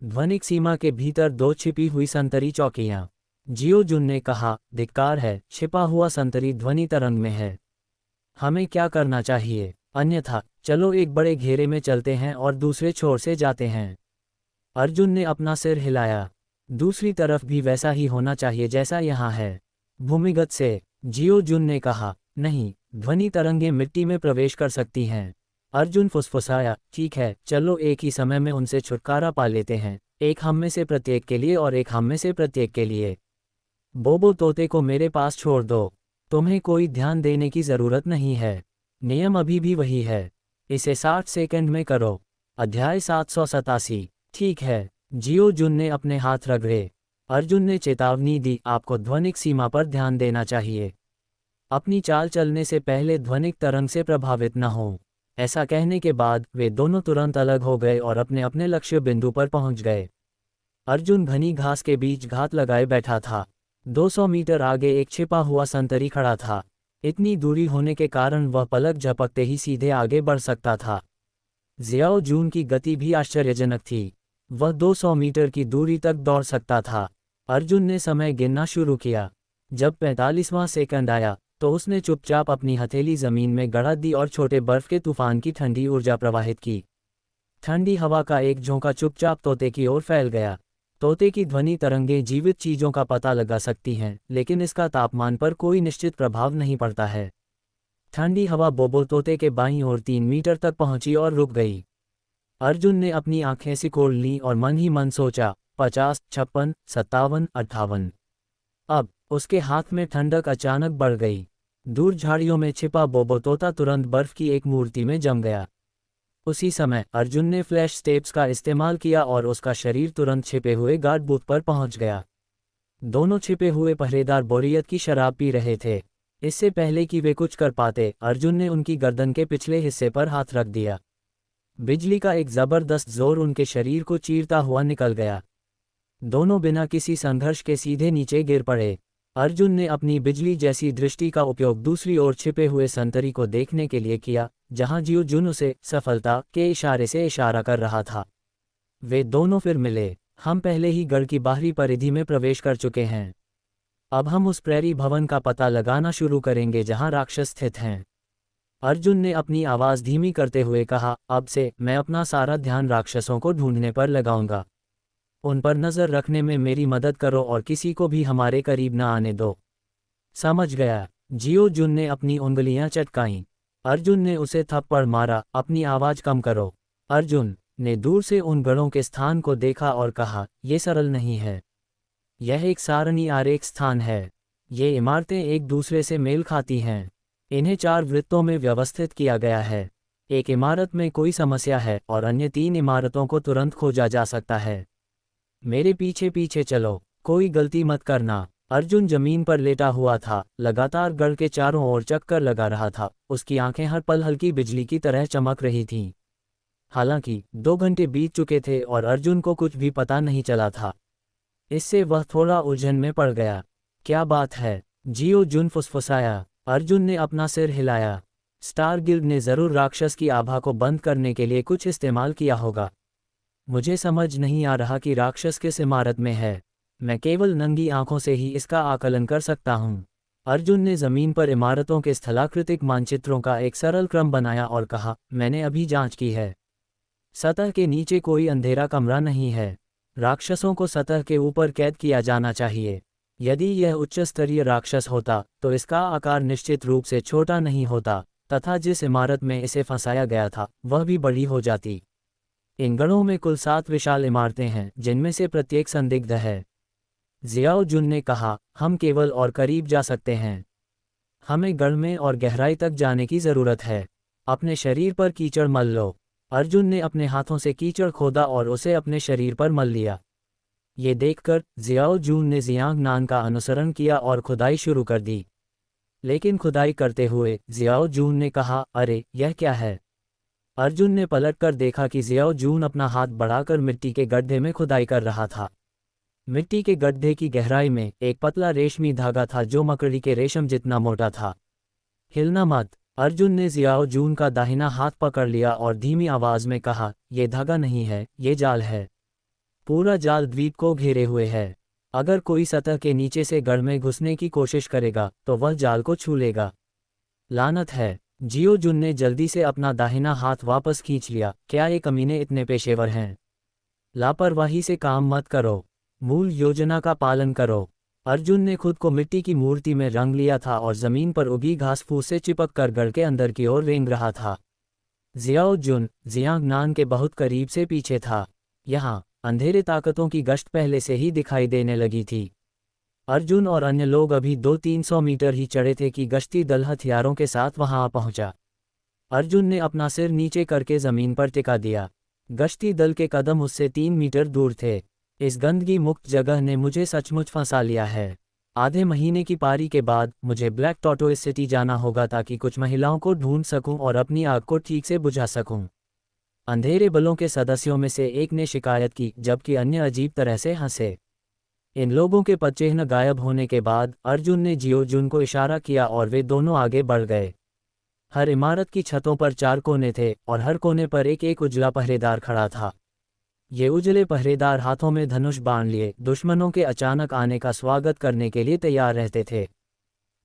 Speaker 1: ध्वनिक सीमा के भीतर 2 छिपी हुई संतरी चौकियां। जियो जून ने कहा, धिक्कार है, छिपा हुआ संतरी ध्वनि तरंग में है। हमें क्या करना चाहिए? अन्यथा चलो एक बड़े घेरे में चलते हैं और दूसरे छोर से जाते हैं। अर्जुन ने अपना सिर हिलाया। दूसरी तरफ भी वैसा ही होना चाहिए जैसा यहाँ है। भूमिगत से। जियो जुन ने कहा, नहीं, ध्वनि तरंगें मिट्टी में प्रवेश कर सकती हैं। अर्जुन फुसफुसाया, ठीक है, चलो एक ही समय में उनसे छुटकारा पा लेते हैं, एक हम में से प्रत्येक के लिए और एक हम में से प्रत्येक के लिए। बोबो तोते को मेरे पास छोड़ दो, तुम्हें कोई ध्यान देने की ज़रूरत नहीं है, नियम अभी भी वही है, इसे 60 सेकंड में करो। अध्याय 787। ठीक है, जियो जुन ने अपने हाथ रगड़े। अर्जुन ने चेतावनी दी, आपको ध्वनिक सीमा पर ध्यान देना चाहिए, अपनी चाल चलने से पहले ध्वनिक तरंग से प्रभावित न हो। ऐसा कहने के बाद वे दोनों तुरंत अलग हो गए और अपने अपने लक्ष्य बिंदु पर पहुंच गए। अर्जुन घनी घास के बीच घात लगाए बैठा था। 200 मीटर आगे एक छिपा हुआ संतरी खड़ा था। इतनी दूरी होने के कारण वह पलक झपकते ही सीधे आगे बढ़ सकता था। जियाओ जून की गति भी आश्चर्यजनक थी, वह 200 मीटर की दूरी तक दौड़ सकता था। अर्जुन ने समय गिनना शुरू किया। जब 45वां सेकंड आया तो उसने चुपचाप अपनी हथेली जमीन में गड़ा दी और छोटे बर्फ के तूफान की ठंडी ऊर्जा प्रवाहित की। ठंडी हवा का एक झोंका चुपचाप तोते की ओर फैल गया। तोते की ध्वनि तरंगें जीवित चीजों का पता लगा सकती हैं, लेकिन इसका तापमान पर कोई निश्चित प्रभाव नहीं पड़ता है। ठंडी हवा बोबो तोते के बाईं ओर 3 मीटर तक पहुंची और रुक गई। अर्जुन ने अपनी आंखें सिकोड़ लीं और मन ही मन सोचा, 50, 56, 57, 58। अब उसके हाथ में ठंडक अचानक बढ़ गई। दूर झाड़ियों में छिपा बोबो तोता तुरंत बर्फ की एक मूर्ति में जम गया। उसी समय अर्जुन ने फ्लैश स्टेप्स का इस्तेमाल किया और उसका शरीर तुरंत छिपे हुए गार्ड बूथ पर पहुंच गया। दोनों छिपे हुए पहरेदार बोरियत की शराब पी रहे थे। इससे पहले कि वे कुछ कर पाते, अर्जुन ने उनकी गर्दन के पिछले हिस्से पर हाथ रख दिया। बिजली का एक जबरदस्त जोर उनके शरीर को चीरता हुआ निकल गया। दोनों बिना किसी संघर्ष के सीधे नीचे गिर पड़े। अर्जुन ने अपनी बिजली जैसी दृष्टि का उपयोग दूसरी ओर छिपे हुए संतरी को देखने के लिए किया, जहां जियो जुन उसे सफलता के इशारे से इशारा कर रहा था। वे दोनों फिर मिले। हम पहले ही गढ़ की बाहरी परिधि में प्रवेश कर चुके हैं। अब हम उस प्रेरी भवन का पता लगाना शुरू करेंगे जहां राक्षस स्थित हैं। अर्जुन ने अपनी आवाज़ धीमी करते हुए कहा, अब से मैं अपना सारा ध्यान राक्षसों को ढूंढने पर लगाऊंगा। उन पर नज़र रखने में मेरी मदद करो और किसी को भी हमारे करीब न आने दो। समझ गया। जियो जुन ने अपनी उंगलियां चटकाईं। अर्जुन ने उसे थप्पड़ मारा, अपनी आवाज़ कम करो। अर्जुन ने दूर से उन गढ़ों के स्थान को देखा और कहा, ये सरल नहीं है। यह एक सारणी आरेख स्थान है। ये इमारतें एक दूसरे से मेल खाती हैं। इन्हें 4 वृत्तों में व्यवस्थित किया गया है। एक इमारत में कोई समस्या है और अन्य 3 इमारतों को तुरंत खोजा जा सकता है। मेरे पीछे पीछे चलो, कोई गलती मत करना। अर्जुन जमीन पर लेटा हुआ था, लगातार गढ़ के चारों ओर चक्कर लगा रहा था। उसकी आंखें हर पल हल्की बिजली की तरह चमक रही थीं। हालांकि 2 घंटे बीत चुके थे और अर्जुन को कुछ भी पता नहीं चला था। इससे वह थोड़ा उलझन में पड़ गया। क्या बात है? जियो जुन फुसफुसाया। अर्जुन ने अपना सिर हिलाया। स्टार गिल्ड ने जरूर राक्षस की आभा को बंद करने के लिए कुछ इस्तेमाल किया होगा। मुझे समझ नहीं आ रहा कि राक्षस किस इमारत में है। मैं केवल नंगी आंखों से ही इसका आकलन कर सकता हूँ। अर्जुन ने जमीन पर इमारतों के स्थलाकृतिक मानचित्रों का एक सरल क्रम बनाया और कहा, मैंने अभी जांच की है। सतह के नीचे कोई अंधेरा कमरा नहीं है। राक्षसों को सतह के ऊपर कैद किया जाना चाहिए। यदि यह उच्च स्तरीय राक्षस होता तो इसका आकार निश्चित रूप से छोटा नहीं होता, तथा जिस इमारत में इसे फंसाया गया था वह भी बड़ी हो जाती। इन गढ़ों में कुल 7 विशाल इमारतें हैं, जिनमें से प्रत्येक संदिग्ध है। जियाओ जुन ने कहा, हम केवल और करीब जा सकते हैं। हमें गढ़ में और गहराई तक जाने की ज़रूरत है। अपने शरीर पर कीचड़ मल लो। अर्जुन ने अपने हाथों से कीचड़ खोदा और उसे अपने शरीर पर मल लिया। ये देखकर जियाओ जुन ने जियांग नान का अनुसरण किया और खुदाई शुरू कर दी। लेकिन खुदाई करते हुए जियाओ जुन ने कहा, अरे यह क्या है? अर्जुन ने पलटकर देखा कि जियाओ जुन अपना हाथ बढ़ाकर मिट्टी के गड्ढे में खुदाई कर रहा था। मिट्टी के गड्ढे की गहराई में एक पतला रेशमी धागा था जो मकड़ी के रेशम जितना मोटा था। हिलना मत। अर्जुन ने जियाओ जुन का दाहिना हाथ पकड़ लिया और धीमी आवाज में कहा, यह धागा नहीं है, ये जाल है। पूरा जाल द्वीप को घेरे हुए है। अगर कोई सतह के नीचे से गढ़ में घुसने की कोशिश करेगा तो वह जाल को छू लेगा। लानत है। जियो जुन ने जल्दी से अपना दाहिना हाथ वापस खींच लिया। क्या ये कमीने इतने पेशेवर हैं? लापरवाही से काम मत करो, मूल योजना का पालन करो। अर्जुन ने खुद को मिट्टी की मूर्ति में रंग लिया था और जमीन पर उगी घास फूस से चिपक कर गढ़ के अंदर की ओर रेंग रहा था। जियाओ जुन जियांगनान के बहुत करीब से पीछे था। यहाँ अंधेरे ताकतों की गश्त पहले से ही दिखाई देने लगी थी। अर्जुन और अन्य लोग अभी 200-300 मीटर ही चढ़े थे कि गश्ती दल हथियारों के साथ वहां आ पहुंचा। अर्जुन ने अपना सिर नीचे करके जमीन पर टिका दिया। गश्ती दल के कदम उससे 3 मीटर दूर थे। इस गंदगी मुक्त जगह ने मुझे सचमुच फंसा लिया है। आधे महीने की पारी के बाद मुझे ब्लैक टॉर्टोइस सिटी जाना होगा ताकि कुछ महिलाओं को ढूंढ सकूं और अपनी आग को ठीक से बुझा सकूं। अंधेरे बलों के सदस्यों में से एक ने शिकायत की, जबकि अन्य अजीब तरह से हंसे। इन लोगों के पदचिह्न गायब होने के बाद अर्जुन ने जियो जुन को इशारा किया और वे दोनों आगे बढ़ गए। हर इमारत की छतों पर 4 कोने थे और हर कोने पर एक एक उजला पहरेदार खड़ा था। ये उजले पहरेदार हाथों में धनुष बाण लिए दुश्मनों के अचानक आने का स्वागत करने के लिए तैयार रहते थे।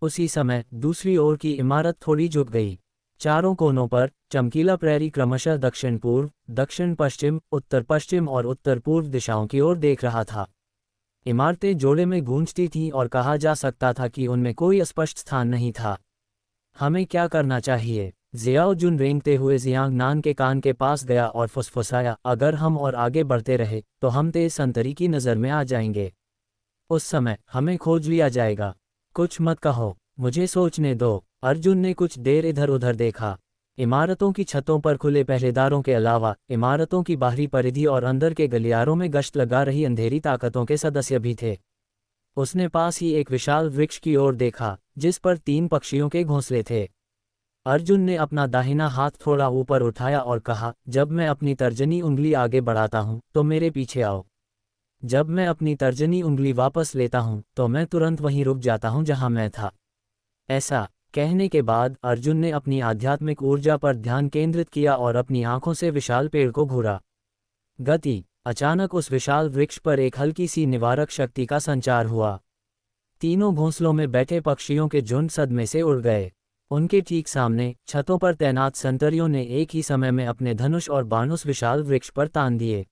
Speaker 1: उसी समय दूसरी ओर की इमारत थोड़ी झुक गई। चारों कोनों पर चमकीला प्रहरी क्रमशः दक्षिण पूर्व, दक्षिण पश्चिम, उत्तर पश्चिम और उत्तर पूर्व दिशाओं की ओर देख रहा था। इमारतें जोड़े में गूंजती थीं और कहा जा सकता था कि उनमें कोई स्पष्ट स्थान नहीं था। हमें क्या करना चाहिए? जियाओ जुन रेंगते हुए जियांगनान के कान के पास गया और फुसफुसाया, अगर हम और आगे बढ़ते रहे तो हम तेज संतरी की नज़र में आ जाएंगे। उस समय हमें खोज लिया जाएगा। कुछ मत कहो, मुझे सोचने दो। अर्जुन ने कुछ देर इधर उधर देखा। इमारतों की छतों पर खुले पहरेदारों के अलावा इमारतों की बाहरी परिधि और अंदर के गलियारों में गश्त लगा रही अंधेरी ताकतों के सदस्य भी थे। उसने पास ही एक विशाल वृक्ष की ओर देखा जिस पर 3 पक्षियों के घोंसले थे। अर्जुन ने अपना दाहिना हाथ थोड़ा ऊपर उठाया और कहा, जब मैं अपनी तर्जनी उंगली आगे बढ़ाता हूं तो मेरे पीछे आओ। जब मैं अपनी तर्जनी उंगली वापस लेता हूं तो मैं तुरंत वहीं रुक जाता हूं जहां मैं था। ऐसा कहने के बाद अर्जुन ने अपनी आध्यात्मिक ऊर्जा पर ध्यान केंद्रित किया और अपनी आंखों से विशाल पेड़ को घूरा। गति। अचानक उस विशाल वृक्ष पर एक हल्की सी निवारक शक्ति का संचार हुआ। तीनों घोंसलों में बैठे पक्षियों के झुंड सदमे से उड़ गए। उनके ठीक सामने छतों पर तैनात संतरियों ने एक ही समय में अपने धनुष और बाण उस विशाल वृक्ष पर तान दिए।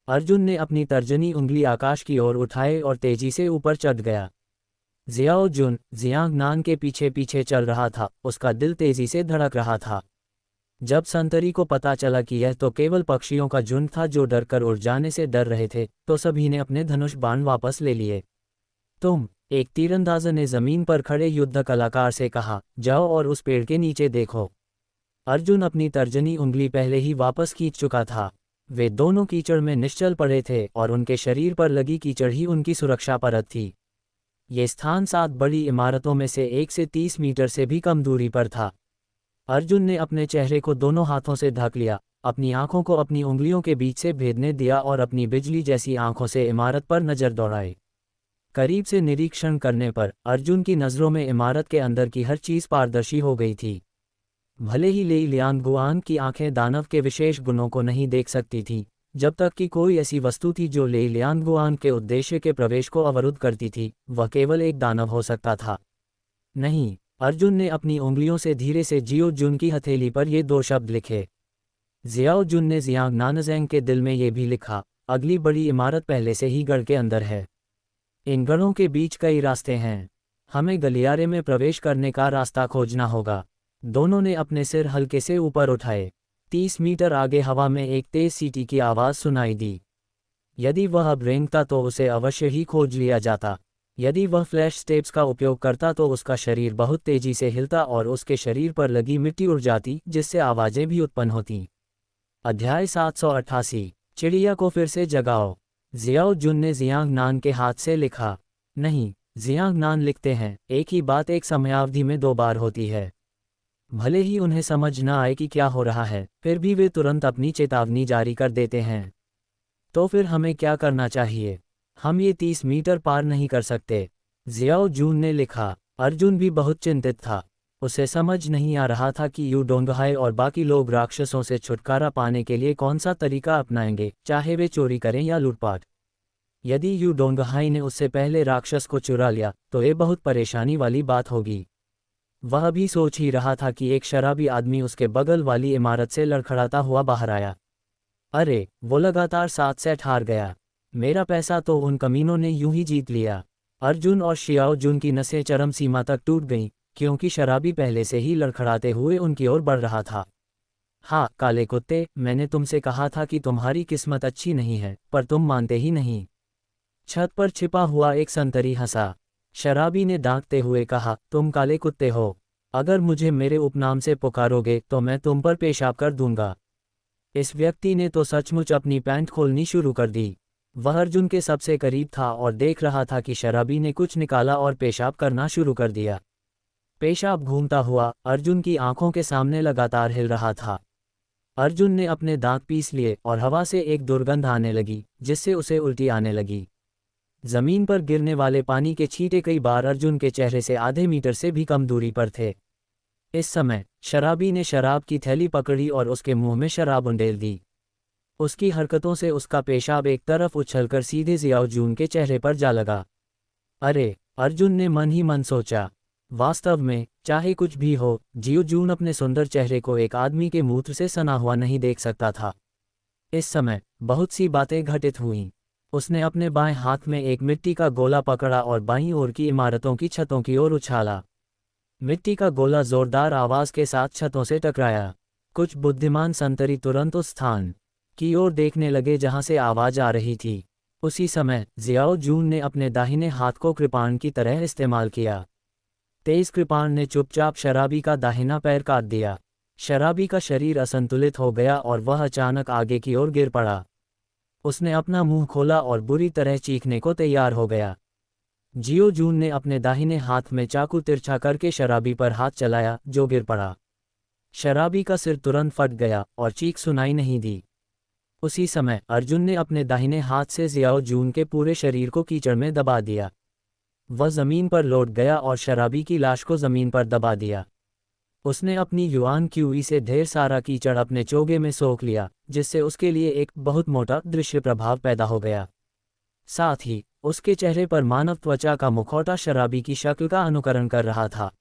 Speaker 1: अर्जुन ने अपनी तर्जनी उंगली आकाश की ओर उठाए और तेजी से ऊपर चढ़ गया। जियाओ जुन जियांगनान के पीछे पीछे चल रहा था, उसका दिल तेजी से धड़क रहा था। जब संतरी को पता चला कि यह तो केवल पक्षियों का झुंड था जो डरकर उड़ जाने से डर रहे थे, तो सभी ने अपने धनुष बाण वापस ले लिए। तुम, एक तीरंदाज ने जमीन पर खड़े युद्ध कलाकार से कहा, जाओ और उस पेड़ के नीचे देखो। अर्जुन अपनी तर्जनी उंगली पहले ही वापस खींच चुका था। वे दोनों कीचड़ में निश्चल पड़े थे और उनके शरीर पर लगी कीचड़ ही उनकी सुरक्षा परत थी। ये स्थान 7 बड़ी इमारतों में से एक से 30 मीटर से भी कम दूरी पर था। अर्जुन ने अपने चेहरे को दोनों हाथों से ढक लिया, अपनी आंखों को अपनी उंगलियों के बीच से भेदने दिया और अपनी बिजली जैसी आंखों से इमारत पर नजर दौड़ाई। करीब से निरीक्षण करने पर अर्जुन की नज़रों में इमारत के अंदर की हर चीज़ पारदर्शी हो गई थी। भले ही लेई लियांगुआन की आंखें दानव के विशेष गुणों को नहीं देख सकती थीं, जब तक कि कोई ऐसी वस्तु थी जो लेई लियांगुआन के उद्देश्य के प्रवेश को अवरुद्ध करती थी, वह केवल एक दानव हो सकता था। नहीं, अर्जुन ने अपनी उंगलियों से धीरे से जियो जुन की हथेली पर ये 2 शब्द लिखे। जियाओ जुन ने जियांग नानज़ेंग के दिल में ये भी लिखा, अगली बड़ी इमारत पहले से ही गढ़ के अंदर है। इन गढ़ों के बीच कई रास्ते हैं। हमें गलियारे में प्रवेश करने का रास्ता खोजना होगा। दोनों ने अपने सिर हल्के से ऊपर उठाए। 30 मीटर आगे हवा में एक तेज सीटी की आवाज़ सुनाई दी। यदि वह अब रेंगता तो उसे अवश्य ही खोज लिया जाता। यदि वह फ्लैश स्टेप्स का उपयोग करता तो उसका शरीर बहुत तेजी से हिलता और उसके शरीर पर लगी मिट्टी उड़ जाती, जिससे आवाज़ें भी उत्पन्न होतीं। अध्याय 788। चिड़िया को फिर से जगाओ। जियाओ जुन ने जियांगनान के हाथ से लिखा। नहीं, जियांगनान लिखते हैं, एक ही बात एक समयावधि में 2 बार होती है। भले ही उन्हें समझ न आए कि क्या हो रहा है, फिर भी वे तुरंत अपनी चेतावनी जारी कर देते हैं। तो फिर हमें क्या करना चाहिए? हम ये 30 मीटर पार नहीं कर सकते, जियाओ जुन ने लिखा। अर्जुन भी बहुत चिंतित था। उसे समझ नहीं आ रहा था कि यू डोंगहाई और बाकी लोग राक्षसों से छुटकारा पाने के लिए कौन सा तरीका अपनाएंगे, चाहे वे चोरी करें या लूटपाट। यदि यू डोंगहाई ने उससे पहले राक्षस को चुरा लिया तो ये बहुत परेशानी वाली बात होगी। वह भी सोच ही रहा था कि एक शराबी आदमी उसके बगल वाली इमारत से लड़खड़ाता हुआ बाहर आया। अरे, वो लगातार 7 सेट हार गया। मेरा पैसा तो उन कमीनों ने यूं ही जीत लिया। अर्जुन और शियाओ जुन की नसें चरम सीमा तक टूट गईं, क्योंकि शराबी पहले से ही लड़खड़ाते हुए उनकी ओर बढ़ रहा था। हाँ काले कुत्ते, मैंने तुमसे कहा था कि तुम्हारी किस्मत अच्छी नहीं है, पर तुम मानते ही नहीं। छत पर छिपा हुआ एक संतरी हंसा। शराबी ने दांतते हुए कहा, तुम काले कुत्ते हो। अगर मुझे मेरे उपनाम से पुकारोगे तो मैं तुम पर पेशाब कर दूंगा। इस व्यक्ति ने तो सचमुच अपनी पैंट खोलनी शुरू कर दी। वह अर्जुन के सबसे करीब था और देख रहा था कि शराबी ने कुछ निकाला और पेशाब करना शुरू कर दिया। पेशाब घूमता हुआ अर्जुन की आंखों के सामने लगातार हिल रहा था। अर्जुन ने अपने दांत पीस लिए और हवा से एक दुर्गंध आने लगी, जिससे उसे उल्टी आने लगी। जमीन पर गिरने वाले पानी के छींटे कई बार अर्जुन के चेहरे से आधे मीटर से भी कम दूरी पर थे। इस समय शराबी ने शराब की थैली पकड़ी और उसके मुंह में शराब उंडेल दी। उसकी हरकतों से उसका पेशाब एक तरफ उछलकर सीधे जियाओ जून के चेहरे पर जा लगा। अरे, अर्जुन ने मन ही मन सोचा। वास्तव में चाहे कुछ भी हो, जियो जून अपने सुंदर चेहरे को एक आदमी के मूत्र से सना हुआ नहीं देख सकता था। इस समय बहुत सी बातें घटित हुईं। उसने अपने बाएं हाथ में एक मिट्टी का गोला पकड़ा और बाईं ओर की इमारतों की छतों की ओर उछाला। मिट्टी का गोला जोरदार आवाज के साथ छतों से टकराया। कुछ बुद्धिमान संतरी तुरंत उस स्थान की ओर देखने लगे जहां से आवाज आ रही थी। उसी समय जियाओ जून ने अपने दाहिने हाथ को कृपाण की तरह इस्तेमाल किया। तेज कृपाण ने चुपचाप शराबी का दाहिना पैर काट दिया। शराबी का शरीर असंतुलित हो गया और वह अचानक आगे की ओर गिर पड़ा। उसने अपना मुंह खोला और बुरी तरह चीखने को तैयार हो गया। जियो जून ने अपने दाहिने हाथ में चाकू तिरछा करके शराबी पर हाथ चलाया, जो गिर पड़ा। शराबी का सिर तुरंत फट गया और चीख सुनाई नहीं दी। उसी समय अर्जुन ने अपने दाहिने हाथ से जियाओ जून के पूरे शरीर को कीचड़ में दबा दिया। वह जमीन पर लौट गया और शराबी की लाश को जमीन पर दबा दिया। उसने अपनी युआन क्यूई से ढेर सारा कीचड़ अपने चोगे में सोख लिया, जिससे उसके लिए एक बहुत मोटा दृश्य प्रभाव पैदा हो गया। साथ ही उसके चेहरे पर मानव त्वचा का मुखौटा शराबी की शक्ल का अनुकरण कर रहा था।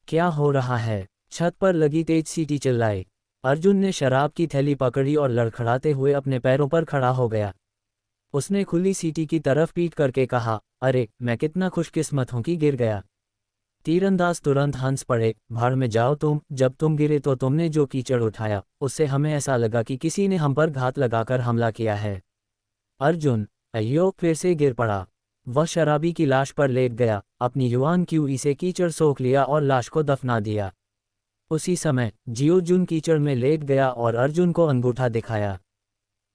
Speaker 1: क्या हो रहा है? छत पर लगी तेज सीटी चिल्लाए। अर्जुन ने शराब की थैली पकड़ी और लड़खड़ाते हुए अपने पैरों पर खड़ा हो गया। उसने खुली सीटी की तरफ पीट करके कहा, अरे, मैं कितना खुशकिस्मत हूं कि गिर गया। तीरंदाज तुरंत हंस पड़े, भाड़ में जाओ तुम। जब तुम गिरे तो तुमने जो कीचड़ उठाया, उससे हमें ऐसा लगा कि किसी ने हम पर घात लगाकर हमला किया है। अर्जुन अय्यो फिर से गिर पड़ा। वह शराबी की लाश पर लेट गया, अपनी युआन क्यूई से कीचड़ सोख लिया और लाश को दफना दिया। उसी समय जियो जून कीचड़ में लेट गया और अर्जुन को अंगूठा दिखाया।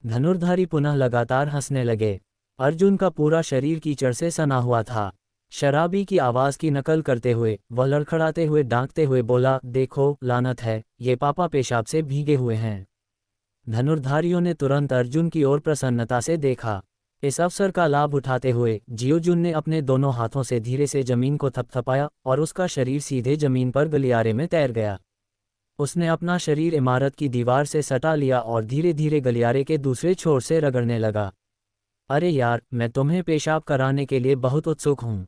Speaker 1: धनुर्धारी पुनः लगातार हंसने लगे। अर्जुन का पूरा शरीर कीचड़ से सना हुआ था। शराबी की आवाज की नकल करते हुए वह लड़खड़ाते हुए डांटते हुए बोला, देखो लानत है, ये पापा पेशाब से भीगे हुए हैं। धनुर्धारियों ने तुरंत अर्जुन की ओर प्रसन्नता से देखा। इस अवसर का लाभ उठाते हुए जियोजुन ने अपने दोनों हाथों से धीरे से जमीन को थपथपाया और उसका शरीर सीधे जमीन पर गलियारे में तैर गया। उसने अपना शरीर इमारत की दीवार से सटा लिया और धीरे धीरे गलियारे के दूसरे छोर से रगड़ने लगा। अरे यार, मैं तुम्हें पेशाब कराने के लिए बहुत उत्सुक हूँ।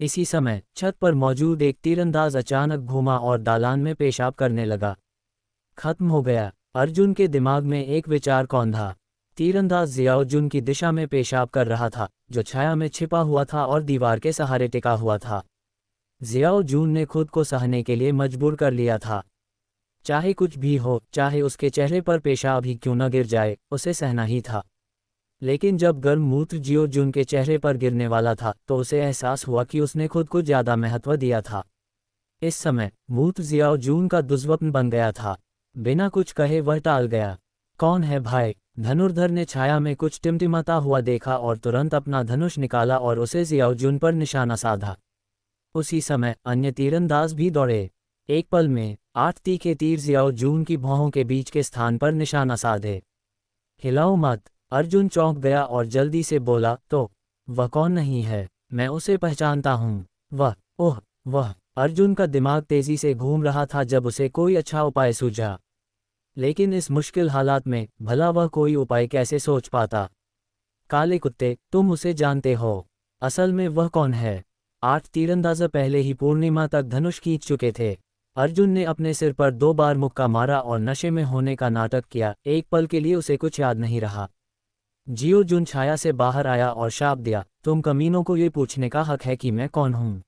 Speaker 1: इसी समय छत पर मौजूद एक तीरंदाज अचानक घूमा और दालान में पेशाब करने लगा। खत्म हो गया। अर्जुन के दिमाग में एक विचार कौंधा। तीरंदाज जियाओ जून की दिशा में पेशाब कर रहा था, जो छाया में छिपा हुआ था और दीवार के सहारे टिका हुआ था। जियाओ जून ने खुद को सहने के लिए मजबूर कर लिया था। चाहे कुछ भी हो, चाहे उसके चेहरे पर पेशाब ही क्यों न गिर जाए, उसे सहना ही था। लेकिन जब गर्म मूत्र जियो जून के चेहरे पर गिरने वाला था तो उसे एहसास हुआ कि उसने खुद को ज्यादा महत्व दिया था। इस समय मूत्र जियाओ जून का दुर्स्वप्न बन गया था। बिना कुछ कहे वह टाल गया। कौन है भाई? धनुर्धर ने छाया में कुछ टिमटिमाता हुआ देखा और तुरंत अपना धनुष निकाला और उसे जियाओ जून पर निशाना साधा। उसी समय अन्य तीरंदाज भी दौड़े। एक पल में 8 तीखे तीर जियाओ जून की भौहों के बीच के स्थान पर निशाना साधे। हिलाओ मत। अर्जुन चौंक गया और जल्दी से बोला, तो वह कौन नहीं है? मैं उसे पहचानता हूँ। वह। अर्जुन का दिमाग तेजी से घूम रहा था जब उसे कोई अच्छा उपाय सूझा। लेकिन इस मुश्किल हालात में भला वह कोई उपाय कैसे सोच पाता? काले कुत्ते, तुम उसे जानते हो। असल में वह कौन है? 8 तीरंदाज पहले ही पूर्णिमा तक धनुष खींच चुके थे। अर्जुन ने अपने सिर पर 2 बार मुक्का मारा और नशे में होने का नाटक किया। एक पल के लिए उसे कुछ याद नहीं रहा। जियो जुन छाया से बाहर आया और शाप दिया, तुम कमीनों को ये पूछने का हक है कि मैं कौन हूँ?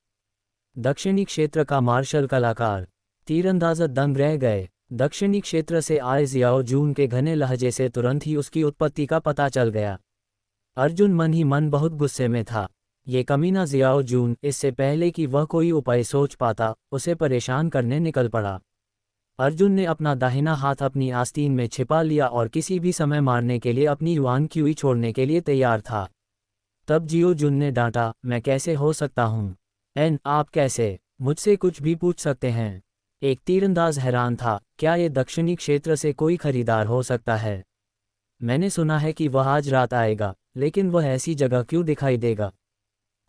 Speaker 1: दक्षिणी क्षेत्र का मार्शल कलाकार। तीरंदाज दंग रह गए। दक्षिणी क्षेत्र से आए जियाओ जून के घने लहजे से तुरंत ही उसकी उत्पत्ति का पता चल गया। अर्जुन मन ही मन बहुत गुस्से में था। ये कमीना जियाओ जून, इससे पहले कि वह कोई उपाय सोच पाता, उसे परेशान करने निकल पड़ा। अर्जुन ने अपना दाहिना हाथ अपनी आस्तीन में छिपा लिया और किसी भी समय मारने के लिए अपनी युआन क्यूई छोड़ने के लिए तैयार था। तब जियो जुन ने डांटा, मैं कैसे हो सकता हूँ? आप कैसे मुझसे कुछ भी पूछ सकते हैं? एक तीरंदाज हैरान था, क्या ये दक्षिणी क्षेत्र से कोई खरीदार हो सकता है? मैंने सुना है कि वह आज रात आएगा, लेकिन वह ऐसी जगह क्यों दिखाई देगा?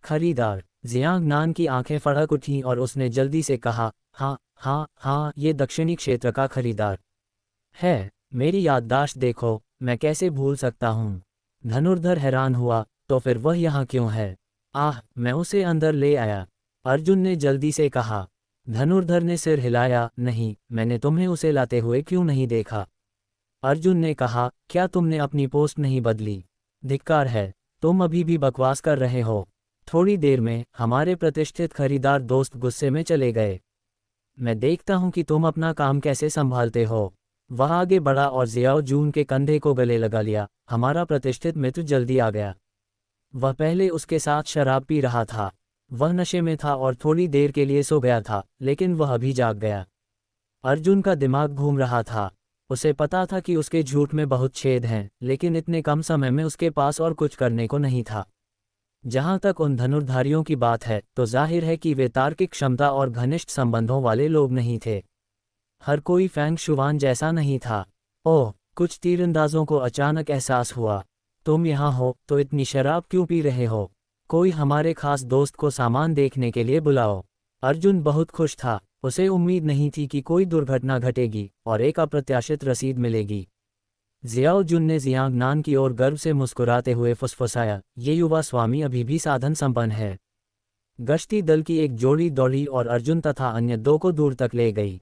Speaker 1: खरीदार? जियांग नान की आंखें फड़क उठीं और उसने जल्दी से कहा, हाँ हाँ हाँ, ये दक्षिणी क्षेत्र का खरीदार है। मेरी याददाश्त देखो, मैं कैसे भूल सकता हूँ? धनुर्धर हैरान हुआ, तो फिर वह यहाँ क्यों है? मैं उसे अंदर ले आया, अर्जुन ने जल्दी से कहा। धनुर्धर ने सिर हिलाया, नहीं, मैंने तुम्हें उसे लाते हुए क्यों नहीं देखा? अर्जुन ने कहा, क्या तुमने अपनी पोस्ट नहीं बदली? धिक्कार है, तुम अभी भी बकवास कर रहे हो। थोड़ी देर में हमारे प्रतिष्ठित खरीदार दोस्त गुस्से में चले गए। मैं देखता हूं कि तुम अपना काम कैसे संभालते हो। वह आगे बढ़ा और जियाओ जून के कंधे को गले लगा लिया। हमारा प्रतिष्ठित मित्र जल्दी आ गया। वह पहले उसके साथ शराब पी रहा था। वह नशे में था और थोड़ी देर के लिए सो गया था, लेकिन वह अभी जाग गया। अर्जुन का दिमाग घूम रहा था। उसे पता था कि उसके झूठ में बहुत छेद हैं, लेकिन इतने कम समय में उसके पास और कुछ करने को नहीं था। जहां तक उन धनुर्धारियों की बात है, तो जाहिर है कि वे तार्किक क्षमता और घनिष्ठ संबंधों वाले लोग नहीं थे। हर कोई फैंग शुवान जैसा नहीं था। ओह, कुछ तीरंदाजों को अचानक एहसास हुआ, तुम यहाँ हो तो इतनी शराब क्यों पी रहे हो? कोई हमारे खास दोस्त को सामान देखने के लिए बुलाओ। अर्जुन बहुत खुश था। उसे उम्मीद नहीं थी कि कोई दुर्घटना घटेगी और एक अप्रत्याशित रसीद मिलेगी। जियाओ जुन ने जियांग नान की ओर गर्व से मुस्कुराते हुए फुसफुसाया, ये युवा स्वामी अभी भी साधन संपन्न है। गश्ती दल की एक जोड़ी दौड़ी और अर्जुन तथा अन्य दो को दूर तक ले गई।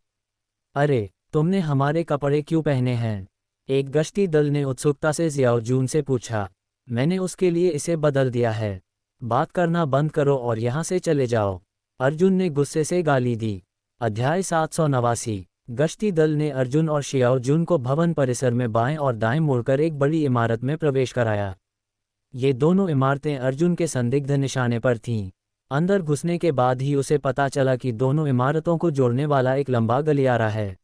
Speaker 1: अरे, तुमने हमारे कपड़े क्यों पहने हैं? एक गश्ती दल ने उत्सुकता से जियाओ जून से पूछा। मैंने उसके लिए इसे बदल दिया है। बात करना बंद करो और यहाँ से चले जाओ, अर्जुन ने गुस्से से गाली दी। अध्याय 789। गश्ती दल ने अर्जुन और शियाओ जून को भवन परिसर में बाएं और दाएं मुड़कर एक बड़ी इमारत में प्रवेश कराया। ये दोनों इमारतें अर्जुन के संदिग्ध निशाने पर थीं। अंदर घुसने के बाद ही उसे पता चला कि दोनों इमारतों को जोड़ने वाला एक लंबा गलियारा है।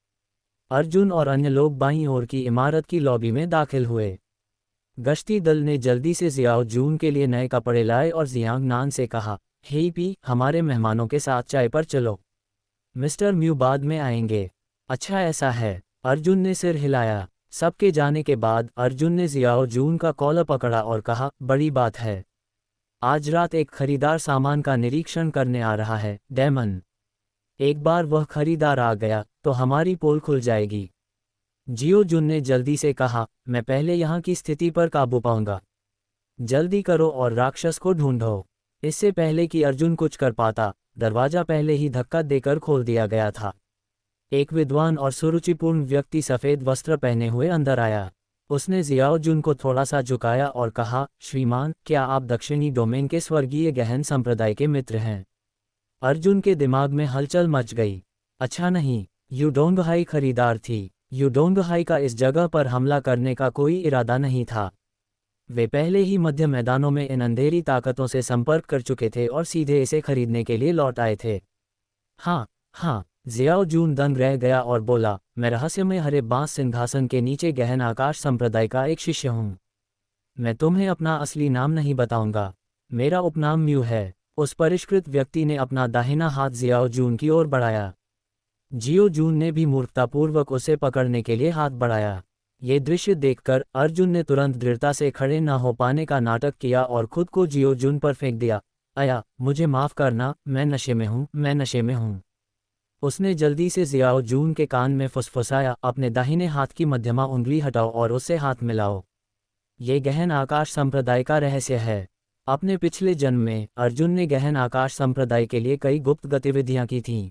Speaker 1: अर्जुन और अन्य लोग बाईं ओर की इमारत की लॉबी में दाखिल हुए। गश्ती दल ने जल्दी से जियाओ जून के लिए नए कपड़े लाए और जियांग नान से कहा, हे पी, हमारे मेहमानों के साथ चाय पर चलो। मिस्टर म्यू बाद में आएंगे। अच्छा ऐसा है, अर्जुन ने सिर हिलाया। सबके जाने के बाद अर्जुन ने जियाओ जून का कॉलर पकड़ा और कहा, बड़ी बात है। आज रात एक खरीदार सामान का निरीक्षण करने आ रहा है, डेमन। एक बार वह खरीदार आ गया तो हमारी पोल खुल जाएगी। जियो जुन ने जल्दी से कहा, मैं पहले यहाँ की स्थिति पर काबू पाऊंगा। जल्दी करो और राक्षस को ढूंढो। इससे पहले कि अर्जुन कुछ कर पाता, दरवाजा पहले ही धक्का देकर खोल दिया गया था। एक विद्वान और सुरुचिपूर्ण व्यक्ति सफ़ेद वस्त्र पहने हुए अंदर आया। उसने जियाओ जुन को थोड़ा सा झुकाया और कहा, श्रीमान, क्या आप दक्षिणी डोमेन के स्वर्गीय गहन संप्रदाय के मित्र हैं? अर्जुन के दिमाग में हलचल मच गई। अच्छा नहीं, युडोंगहाई खरीदार थी। युडोंगहाई का इस जगह पर हमला करने का कोई इरादा नहीं था। वे पहले ही मध्य मैदानों में इन अंधेरी ताकतों से संपर्क कर चुके थे और सीधे इसे खरीदने के लिए लौट आए थे। हाँ, जियाओ जून दंग रह गया और बोला, मैं रहस्यमय हरे बांस सिंहासन के नीचे गहन आकाश संप्रदाय का एक शिष्य हूँ। मैं तुम्हें अपना असली नाम नहीं बताऊंगा। मेरा उपनाम म्यू है। उस परिष्कृत व्यक्ति ने अपना दाहिना हाथ जियाओ जून की ओर बढ़ाया। जियो जून ने भी मूर्खतापूर्वक उसे पकड़ने के लिए हाथ बढ़ाया। ये दृश्य देखकर अर्जुन ने तुरंत दृढ़ता से खड़े न हो पाने का नाटक किया और खुद को जियो जून पर फेंक दिया। आया, मुझे माफ़ करना, मैं नशे में हूँ। उसने जल्दी से जियाओ जून के कान में फुसफुसाया, अपने दाहिने हाथ की मध्यमा उंगली हटाओ और उससे हाथ मिलाओ। ये गहन आकाश संप्रदाय का रहस्य है। अपने पिछले जन्म में अर्जुन ने गहन आकाश संप्रदाय के लिए कई गुप्त गतिविधियां की थीं।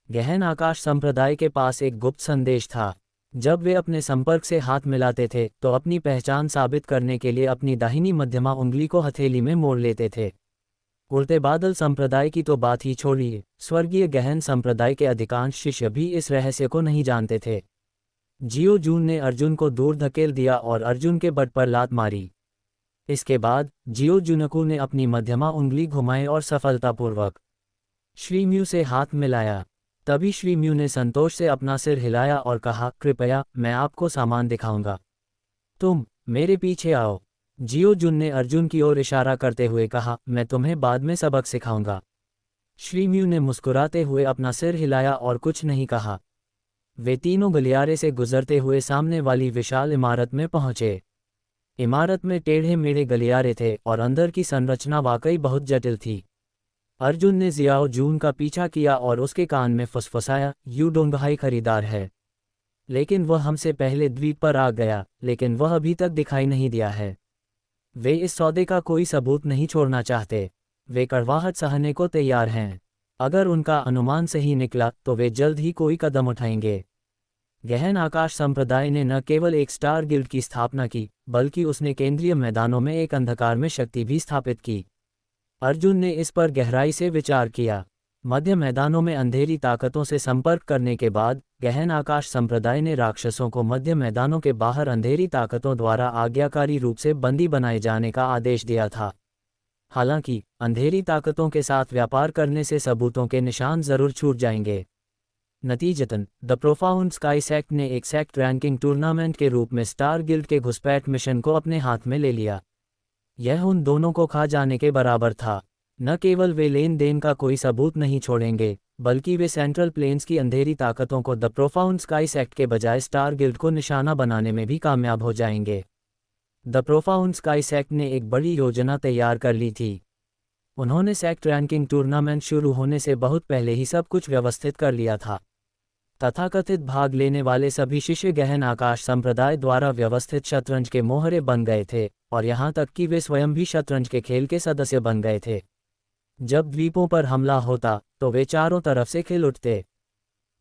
Speaker 1: गहन आकाश संप्रदाय के पास एक गुप्त संदेश था। जब वे अपने संपर्क से हाथ मिलाते थे तो अपनी पहचान साबित करने के लिए अपनी दाहिनी मध्यमा उंगली को हथेली में मोड़ लेते थे। उल्टे बादल संप्रदाय की तो बात ही छोड़िए, स्वर्गीय गहन संप्रदाय के अधिकांश शिष्य भी इस रहस्य को नहीं जानते थे। जियो जून ने अर्जुन को दूर धकेल दिया और अर्जुन के बट पर लात मारी। इसके बाद जियो जुनकू ने अपनी मध्यमा उंगली घुमाई और सफलतापूर्वक श्री म्यू से हाथ मिलाया। तभी श्री म्यू ने संतोष से अपना सिर हिलाया और कहा, कृपया, मैं आपको सामान दिखाऊंगा। तुम मेरे पीछे आओ। जियो जुन ने अर्जुन की ओर इशारा करते हुए कहा, मैं तुम्हें बाद में सबक सिखाऊंगा। श्री म्यू ने मुस्कुराते हुए अपना सिर हिलाया और कुछ नहीं कहा। वे तीनों गलियारे से गुजरते हुए सामने वाली विशाल इमारत में पहुंचे। इमारत में टेढ़े मेढ़े गलियारे थे और अंदर की संरचना वाकई बहुत जटिल थी। अर्जुन ने जियाओ जून का पीछा किया और उसके कान में फुसफुसाया, यू डोंगहाई खरीदार है, लेकिन वह हमसे पहले द्वीप पर आ गया, लेकिन वह अभी तक दिखाई नहीं दिया है। वे इस सौदे का कोई सबूत नहीं छोड़ना चाहते। वे कड़वाहट सहने को तैयार हैं। अगर उनका अनुमान सही निकला तो वे जल्द ही कोई कदम उठाएंगे। गहन आकाश संप्रदाय ने न केवल एक स्टार गिल्ड की स्थापना की, बल्कि उसने केंद्रीय मैदानों में एक अंधकार में शक्ति भी स्थापित की। अर्जुन ने इस पर गहराई से विचार किया। मध्य मैदानों में अंधेरी ताकतों से संपर्क करने के बाद गहन आकाश संप्रदाय ने राक्षसों को मध्य मैदानों के बाहर अंधेरी ताकतों द्वारा आज्ञाकारी रूप से बंदी बनाए जाने का आदेश दिया था। हालांकि अंधेरी ताकतों के साथ व्यापार करने से सबूतों के निशान जरूर छूट जाएंगे। नतीजतन द प्रोफाउंड स्काई सेक्ट ने एक सेक्ट रैंकिंग टूर्नामेंट के रूप में स्टार गिल्ड के घुसपैठ मिशन को अपने हाथ में ले लिया। यह उन दोनों को खा जाने के बराबर था। न केवल वे लेन देन का कोई सबूत नहीं छोड़ेंगे, बल्कि वे सेंट्रल प्लेन्स की अंधेरी ताकतों को द प्रोफाउंड स्काई सेक्ट के बजाय स्टार गिल्ड को निशाना बनाने में भी कामयाब हो जाएंगे। द प्रोफाउंड स्काई सेक्ट ने एक बड़ी योजना तैयार कर ली थी। उन्होंने सेक्ट रैंकिंग टूर्नामेंट शुरू होने से बहुत पहले ही सब कुछ व्यवस्थित कर लिया था। तथाकथित भाग लेने वाले सभी शिष्य गहन आकाश संप्रदाय द्वारा व्यवस्थित शतरंज के मोहरे बन गए थे, और यहाँ तक कि वे स्वयं भी शतरंज के खेल के सदस्य बन गए थे। जब द्वीपों पर हमला होता तो वे चारों तरफ से खिल उठते।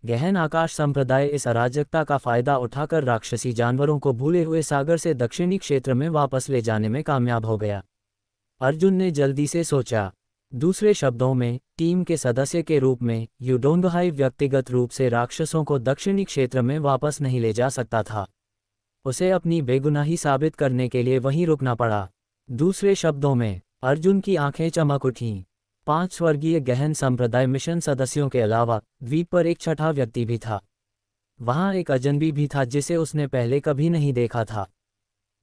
Speaker 1: गहन आकाश संप्रदाय इस अराजकता का फायदा उठाकर राक्षसी जानवरों को भूले हुए सागर से दक्षिणी क्षेत्र में वापस ले जाने में कामयाब हो गया। अर्जुन ने जल्दी से सोचा। दूसरे शब्दों में, टीम के सदस्य के रूप में यू डोंगहाई व्यक्तिगत रूप से राक्षसों को दक्षिणी क्षेत्र में वापस नहीं ले जा सकता था। उसे अपनी बेगुनाही साबित करने के लिए वहीं रुकना पड़ा। दूसरे शब्दों में, अर्जुन की आंखें चमक उठीं। 5 स्वर्गीय गहन संप्रदाय मिशन सदस्यों के अलावा द्वीप पर एक छठा व्यक्ति भी था। वहां एक अजनबी भी था जिसे उसने पहले कभी नहीं देखा था।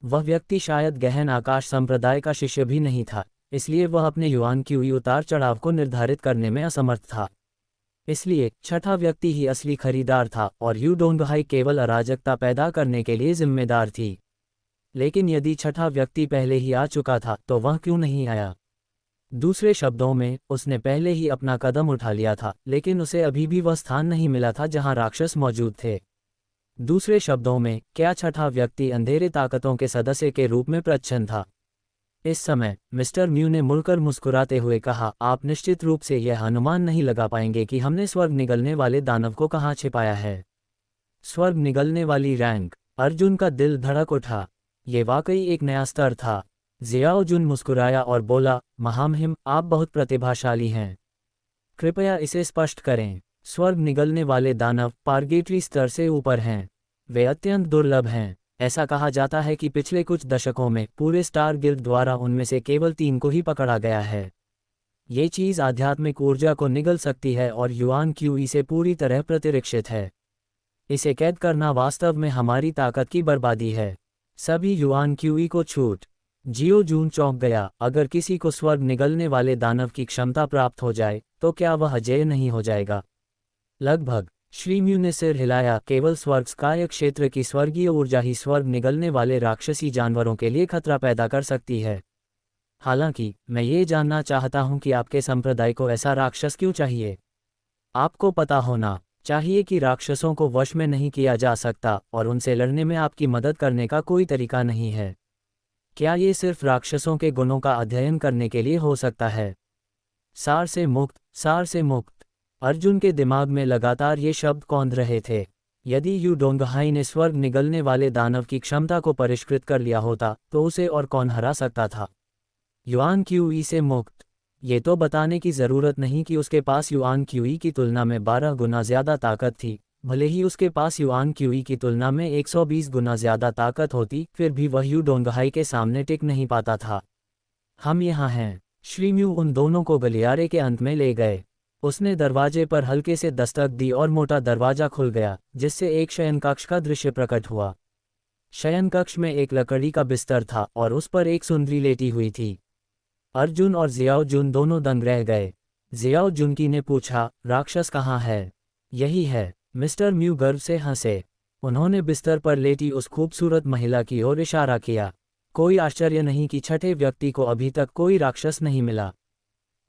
Speaker 1: वह व्यक्ति शायद गहन आकाश संप्रदाय का शिष्य भी नहीं था, इसलिए वह अपने युआन क्यूई उतार चढ़ाव को निर्धारित करने में असमर्थ था। इसलिए छठा व्यक्ति ही असली खरीदार था और यू डोंगहाई केवल अराजकता पैदा करने के लिए जिम्मेदार थी। लेकिन यदि छठा व्यक्ति पहले ही आ चुका था तो वह क्यों नहीं आया? दूसरे शब्दों में, उसने पहले ही अपना कदम उठा लिया था, लेकिन उसे अभी भी वह स्थान नहीं मिला था जहां राक्षस मौजूद थे। दूसरे शब्दों में, क्या छठा व्यक्ति अंधेरे ताकतों के सदस्य के रूप में प्रच्छन्न था? इस समय मिस्टर म्यू ने मुड़कर मुस्कुराते हुए कहा, आप निश्चित रूप से यह अनुमान नहीं लगा पाएंगे कि हमने स्वर्ग निगलने वाले दानव को कहाँ छिपाया है। स्वर्ग निगलने वाली रैंक। अर्जुन का दिल धड़क उठा। ये वाकई एक नया स्तर था। जियाओ जुन मुस्कुराया और बोला, महामहिम, आप बहुत प्रतिभाशाली हैं। कृपया इसे स्पष्ट करें। स्वर्ग निगलने वाले दानव पारगेटरी स्तर से ऊपर हैं। वे अत्यंत दुर्लभ हैं। ऐसा कहा जाता है कि पिछले कुछ दशकों में पूरे स्टार गिल्ड द्वारा उनमें से केवल 3 को ही पकड़ा गया है। ये चीज़ आध्यात्मिक ऊर्जा को निगल सकती है और युआन क्यूई से पूरी तरह प्रतिरक्षित है। इसे कैद करना वास्तव में हमारी ताकत की बर्बादी है। सभी युआन क्यूई को छूट। जियो जून चौंक गया। अगर किसी को स्वर्ग निगलने वाले दानव की क्षमता प्राप्त हो जाए तो क्या वह अजेय नहीं हो जाएगा? लगभग। श्री म्यू ने सिर हिलाया। केवल स्वर्ग स्काय क्षेत्र की स्वर्गीय ऊर्जा ही स्वर्ग निगलने वाले राक्षसी जानवरों के लिए खतरा पैदा कर सकती है। हालांकि मैं ये जानना चाहता हूं कि आपके संप्रदाय को ऐसा राक्षस क्यों चाहिए? आपको पता होना चाहिए कि राक्षसों को वश में नहीं किया जा सकता और उनसे लड़ने में आपकी मदद करने का कोई तरीका नहीं है। क्या ये सिर्फ राक्षसों के गुणों का अध्ययन करने के लिए हो सकता है? सार से मुक्त, सार से मुक्त। अर्जुन के दिमाग में लगातार ये शब्द कौंध रहे थे। यदि यू डोंगहाई ने स्वर्ग निगलने वाले दानव की क्षमता को परिष्कृत कर लिया होता तो उसे और कौन हरा सकता था? युआन क्यूई से मुक्त। ये तो बताने की ज़रूरत नहीं कि उसके पास युआन क्यूई की तुलना में 12 गुना ज़्यादा ताकत थी। भले ही उसके पास युआन क्यूई की तुलना में 120 गुना ज़्यादा ताकत होती, फिर भी वह यू डोंगहाई के सामने टिक नहीं पाता था। हम यहाँ हैं। श्री म्यू उन दोनों को गलियारे के अंत में ले गए। उसने दरवाजे पर हल्के से दस्तक दी और मोटा दरवाजा खुल गया, जिससे एक शयनकक्ष का दृश्य प्रकट हुआ। शयनकक्ष में एक लकड़ी का बिस्तर था और उस पर एक सुंदरी लेटी हुई थी। अर्जुन और जियाओ जुन दोनों दंग रह गए। जियाओ जुनकी ने पूछा, राक्षस कहाँ है? यही है, मिस्टर म्यू गर्व से हंसे। उन्होंने बिस्तर पर लेटी उस खूबसूरत महिला की ओर इशारा किया। कोई आश्चर्य नहीं कि छठे व्यक्ति को अभी तक कोई राक्षस नहीं मिला।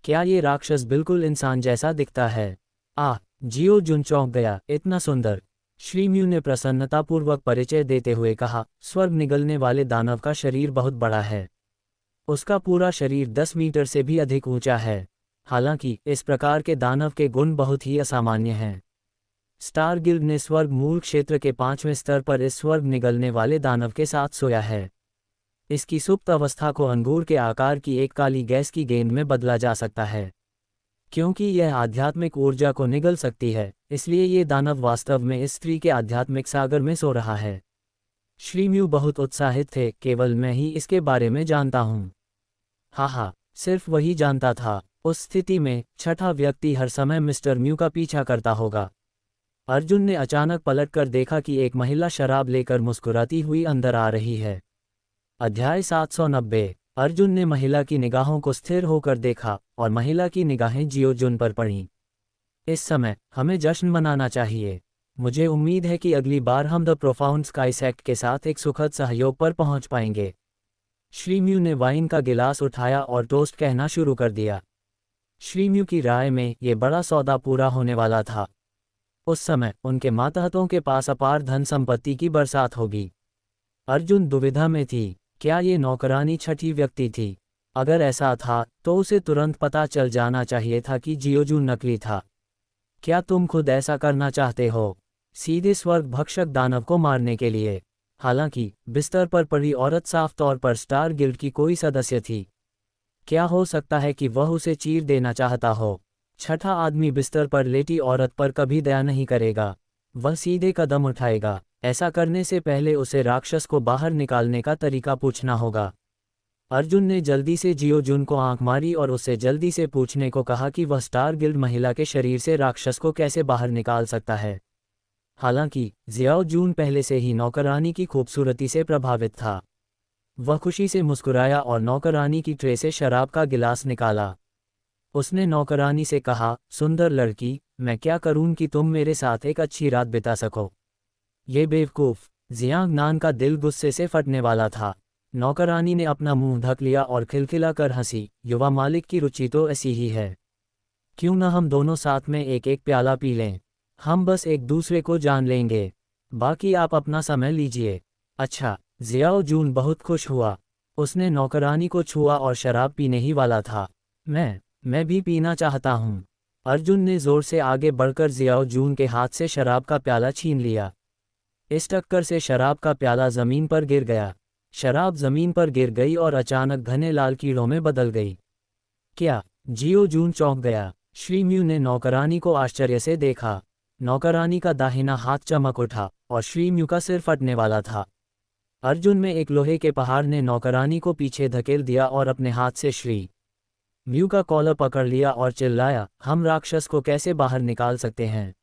Speaker 1: क्या ये राक्षस बिल्कुल इंसान जैसा दिखता है? आह! जियो जुन चौंक गया, इतना सुंदर। श्री म्यू ने प्रसन्नतापूर्वक परिचय देते हुए कहा, स्वर्ग निगलने वाले दानव का शरीर बहुत बड़ा है। उसका पूरा शरीर 10 मीटर से भी अधिक ऊंचा है। हालांकि इस प्रकार के दानव के गुण बहुत ही असामान्य हैं। स्टार गिल्ड ने स्वर्ग मूल क्षेत्र के 5वें स्तर पर इस स्वर्ग निगलने वाले दानव के साथ सोया है। इसकी सुप्त अवस्था को अंगूर के आकार की एक काली गैस की गेंद में बदला जा सकता है। क्योंकि यह आध्यात्मिक ऊर्जा को निगल सकती है, इसलिए ये दानव वास्तव में इस स्त्री के आध्यात्मिक सागर में सो रहा है। श्री म्यू बहुत उत्साहित थे, केवल मैं ही इसके बारे में जानता हूँ। हाँ, सिर्फ वही जानता था। उस स्थिति में छठा व्यक्ति हर समय मिस्टर म्यू का पीछा करता होगा। अर्जुन ने अचानक पलटकर देखा कि एक महिला शराब लेकर मुस्कुराती हुई अंदर आ रही है। अध्याय 790। अर्जुन ने महिला की निगाहों को स्थिर होकर देखा और महिला की निगाहें जियो जुन पर पड़ीं। इस समय हमें जश्न मनाना चाहिए। मुझे उम्मीद है कि अगली बार हम द प्रोफाउंड स्काई सेक्ट के साथ एक सुखद सहयोग पर पहुंच पाएंगे। श्री म्यू ने वाइन का गिलास उठाया और टोस्ट कहना शुरू कर दिया। श्री म्यू की राय में ये बड़ा सौदा पूरा होने वाला था। उस समय उनके मातहतों के पास अपार धन संपत्ति की बरसात होगी। अर्जुन दुविधा में थी, क्या ये नौकरानी छठी व्यक्ति थी? अगर ऐसा था तो उसे तुरंत पता चल जाना चाहिए था कि जियोजुन नकली था। क्या तुम खुद ऐसा करना चाहते हो? सीधे स्वर्ग भक्षक दानव को मारने के लिए? हालांकि बिस्तर पर पड़ी औरत साफ तौर पर स्टार गिल्ड की कोई सदस्य थी। क्या हो सकता है कि वह उसे चीर देना चाहता हो? छठा आदमी बिस्तर पर लेटी औरत पर कभी दया नहीं करेगा। वह सीधे कदम उठाएगा। ऐसा करने से पहले उसे राक्षस को बाहर निकालने का तरीका पूछना होगा। अर्जुन ने जल्दी से जियोजुन को आंख मारी और उससे जल्दी से पूछने को कहा कि वह स्टार गिल्ड महिला के शरीर से राक्षस को कैसे बाहर निकाल सकता है। हालांकि जियाओ जून पहले से ही नौकरानी की खूबसूरती से प्रभावित था। वह खुशी से मुस्कुराया और नौकरानी की ट्रे से शराब का गिलास निकाला। उसने नौकरानी से कहा, सुंदर लड़की, मैं क्या करूं कि तुम मेरे साथ एक अच्छी रात बिता सको? ये बेवकूफ़! जियांग नान का दिल गुस्से से फटने वाला था। नौकरानी ने अपना मुंह ढक लिया और खिलखिला कर हंसी, युवा मालिक की रुचि तो ऐसी ही है। क्यों न हम दोनों साथ में एक एक प्याला पी लें? हम बस एक दूसरे को जान लेंगे। बाकी आप अपना समय लीजिए। अच्छा। जियाओ जून बहुत खुश हुआ। उसने नौकरानी को छुआ और शराब पीने ही वाला था। मैं भी पीना चाहता हूँ। अर्जुन ने जोर से आगे बढ़कर जियाओ जून के हाथ से शराब का प्याला छीन लिया। इस टक्कर से शराब का प्याला जमीन पर गिर गया। शराब जमीन पर गिर गई और अचानक घने लाल कीड़ों में बदल गई। क्या? जियो जून चौंक गया। श्री म्यू ने नौकरानी को आश्चर्य से देखा। नौकरानी का दाहिना हाथ चमक उठा और श्री म्यू का सिर फटने वाला था। अर्जुन में एक लोहे के पहाड़ ने नौकरानी को पीछे धकेल दिया और अपने हाथ से श्री म्यू का कॉलर पकड़ लिया और चिल्लाया, हम राक्षस को कैसे बाहर निकाल सकते हैं?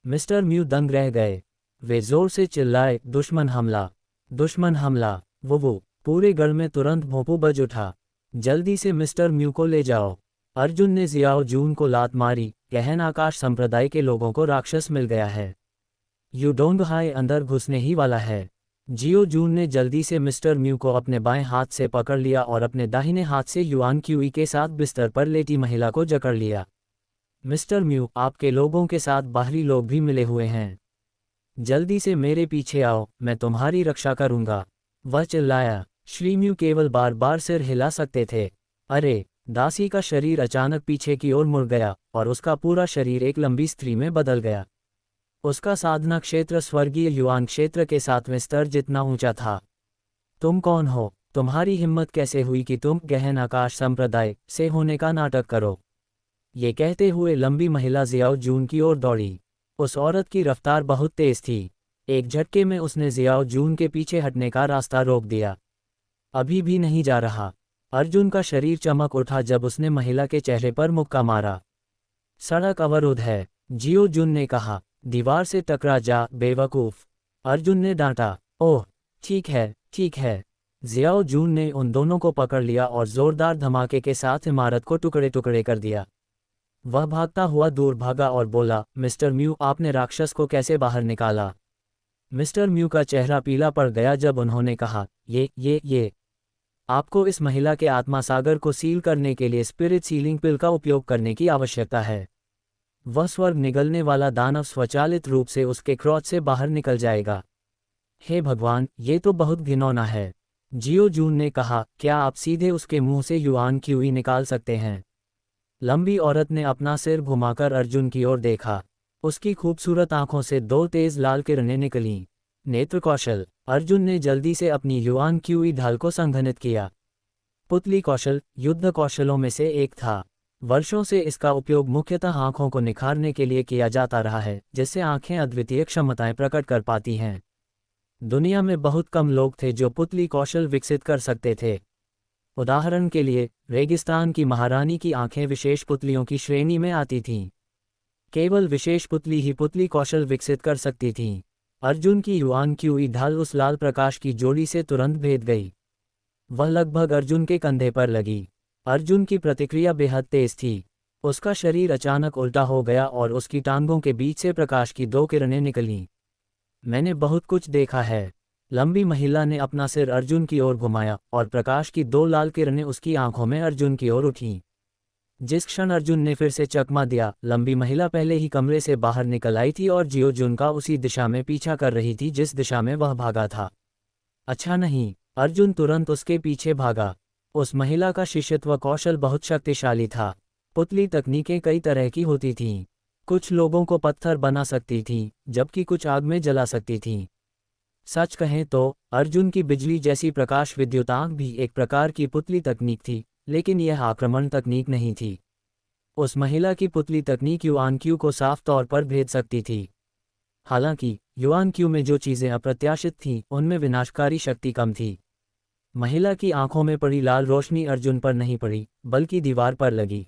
Speaker 1: मिस्टर म्यू दंग रह गए। वे जोर से चिल्लाए, दुश्मन हमला! दुश्मन हमला! वो पूरे गढ़ में तुरंत भोंपू बज उठा। जल्दी से मिस्टर म्यू को ले जाओ। अर्जुन ने जियाओ जून को लात मारी। गहन आकाश संप्रदाय के लोगों को राक्षस मिल गया है। यू डोंगहाई अंदर घुसने ही वाला है। जियो जून ने जल्दी से मिस्टर म्यू को अपने बाएं हाथ से पकड़ लिया और अपने दाहिने हाथ से युआन क्यूई के साथ बिस्तर पर लेटी महिला को जकड़ लिया। मिस्टर म्यू, आपके लोगों के साथ बाहरी लोग भी मिले हुए हैं। जल्दी से मेरे पीछे आओ, मैं तुम्हारी रक्षा करूंगा। वह चिल्लाया। श्री म्यू केवल बार बार सिर हिला सकते थे। अरे! दासी का शरीर अचानक पीछे की ओर मुड़ गया और उसका पूरा शरीर एक लंबी स्त्री में बदल गया। उसका साधना क्षेत्र स्वर्गीय युआन क्षेत्र के 7वें स्तर जितना ऊंचा था। तुम कौन हो? तुम्हारी हिम्मत कैसे हुई कि तुम गहन आकाश संप्रदाय से होने का नाटक करो। ये कहते हुए लंबी महिला जियाओ जून की ओर दौड़ी। उस औरत की रफ्तार बहुत तेज थी। एक झटके में उसने जियाओ जून के पीछे हटने का रास्ता रोक दिया। अभी भी नहीं जा रहा। अर्जुन का शरीर चमक उठा जब उसने महिला के चेहरे पर मुक्का मारा। सड़क अवरुद्ध है, जियो जुन ने कहा। दीवार से टकरा जा बेवकूफ, अर्जुन ने डांटा। ओह ठीक है ठीक है। जियाओ जून ने उन दोनों को पकड़ लिया और जोरदार धमाके के साथ इमारत को टुकड़े टुकड़े कर दिया। वह भागता हुआ दूर भागा और बोला, मिस्टर म्यू, आपने राक्षस को कैसे बाहर निकाला? मिस्टर म्यू का चेहरा पीला पड़ गया जब उन्होंने कहा, ये आपको इस महिला के आत्मा सागर को सील करने के लिए स्पिरिट सीलिंग पिल का उपयोग करने की आवश्यकता है। वह स्वर्ग निगलने वाला दानव स्वचालित रूप से उसके क्रोध से बाहर निकल जाएगा। हे भगवान, ये तो बहुत घिनौना है। जियो जून ने कहा, क्या आप सीधे उसके मुंह से युआन क्यूई निकाल सकते हैं? लंबी औरत ने अपना सिर घुमाकर अर्जुन की ओर देखा। उसकी खूबसूरत आंखों से दो तेज लाल किरणें निकलीं। नेत्र कौशल। अर्जुन ने जल्दी से अपनी युआन क्यूई ढाल को संघनित किया। पुतली कौशल युद्ध कौशलों में से एक था। वर्षों से इसका उपयोग मुख्यतः आंखों को निखारने के लिए किया जाता रहा है, जिससे आंखें अद्वितीय क्षमताएं प्रकट कर पाती हैं। दुनिया में बहुत कम लोग थे जो पुतली कौशल विकसित कर सकते थे। उदाहरण के लिए, रेगिस्तान की महारानी की आंखें विशेष पुतलियों की श्रेणी में आती थीं। केवल विशेष पुतली ही पुतली कौशल विकसित कर सकती थीं। अर्जुन की युआन क्यूई ढाल उस लाल प्रकाश की जोड़ी से तुरंत भेद गई। वह लगभग अर्जुन के कंधे पर लगी। अर्जुन की प्रतिक्रिया बेहद तेज थी। उसका शरीर अचानक उल्टा हो गया और उसकी टांगों के बीच से प्रकाश की दो किरणें निकलीं। मैंने बहुत कुछ देखा है। लंबी महिला ने अपना सिर अर्जुन की ओर घुमाया और प्रकाश की दो लाल किरणें उसकी आंखों में अर्जुन की ओर उठीं। जिस क्षण अर्जुन ने फिर से चकमा दिया, लंबी महिला पहले ही कमरे से बाहर निकल आई थी और जियो जुन का उसी दिशा में पीछा कर रही थी जिस दिशा में वह भागा था। अच्छा नहीं, अर्जुन तुरंत उसके पीछे भागा। उस महिला का शिष्यत्व कौशल बहुत शक्तिशाली था। पुतली तकनीकें कई तरह की होती थीं। कुछ लोगों को पत्थर बना सकती थीं, जबकि कुछ आग में जला सकती थीं। सच कहें तो अर्जुन की बिजली जैसी प्रकाश विद्युतांक भी एक प्रकार की पुतली तकनीक थी, लेकिन यह आक्रमण तकनीक नहीं थी। उस महिला की पुतली तकनीक युआन क्यू को साफ तौर पर भेद सकती थी। हालांकि युआन क्यू में जो चीज़ें अप्रत्याशित थीं, उनमें विनाशकारी शक्ति कम थी। महिला की आंखों में पड़ी लाल रोशनी अर्जुन पर नहीं पड़ी, बल्कि दीवार पर लगी।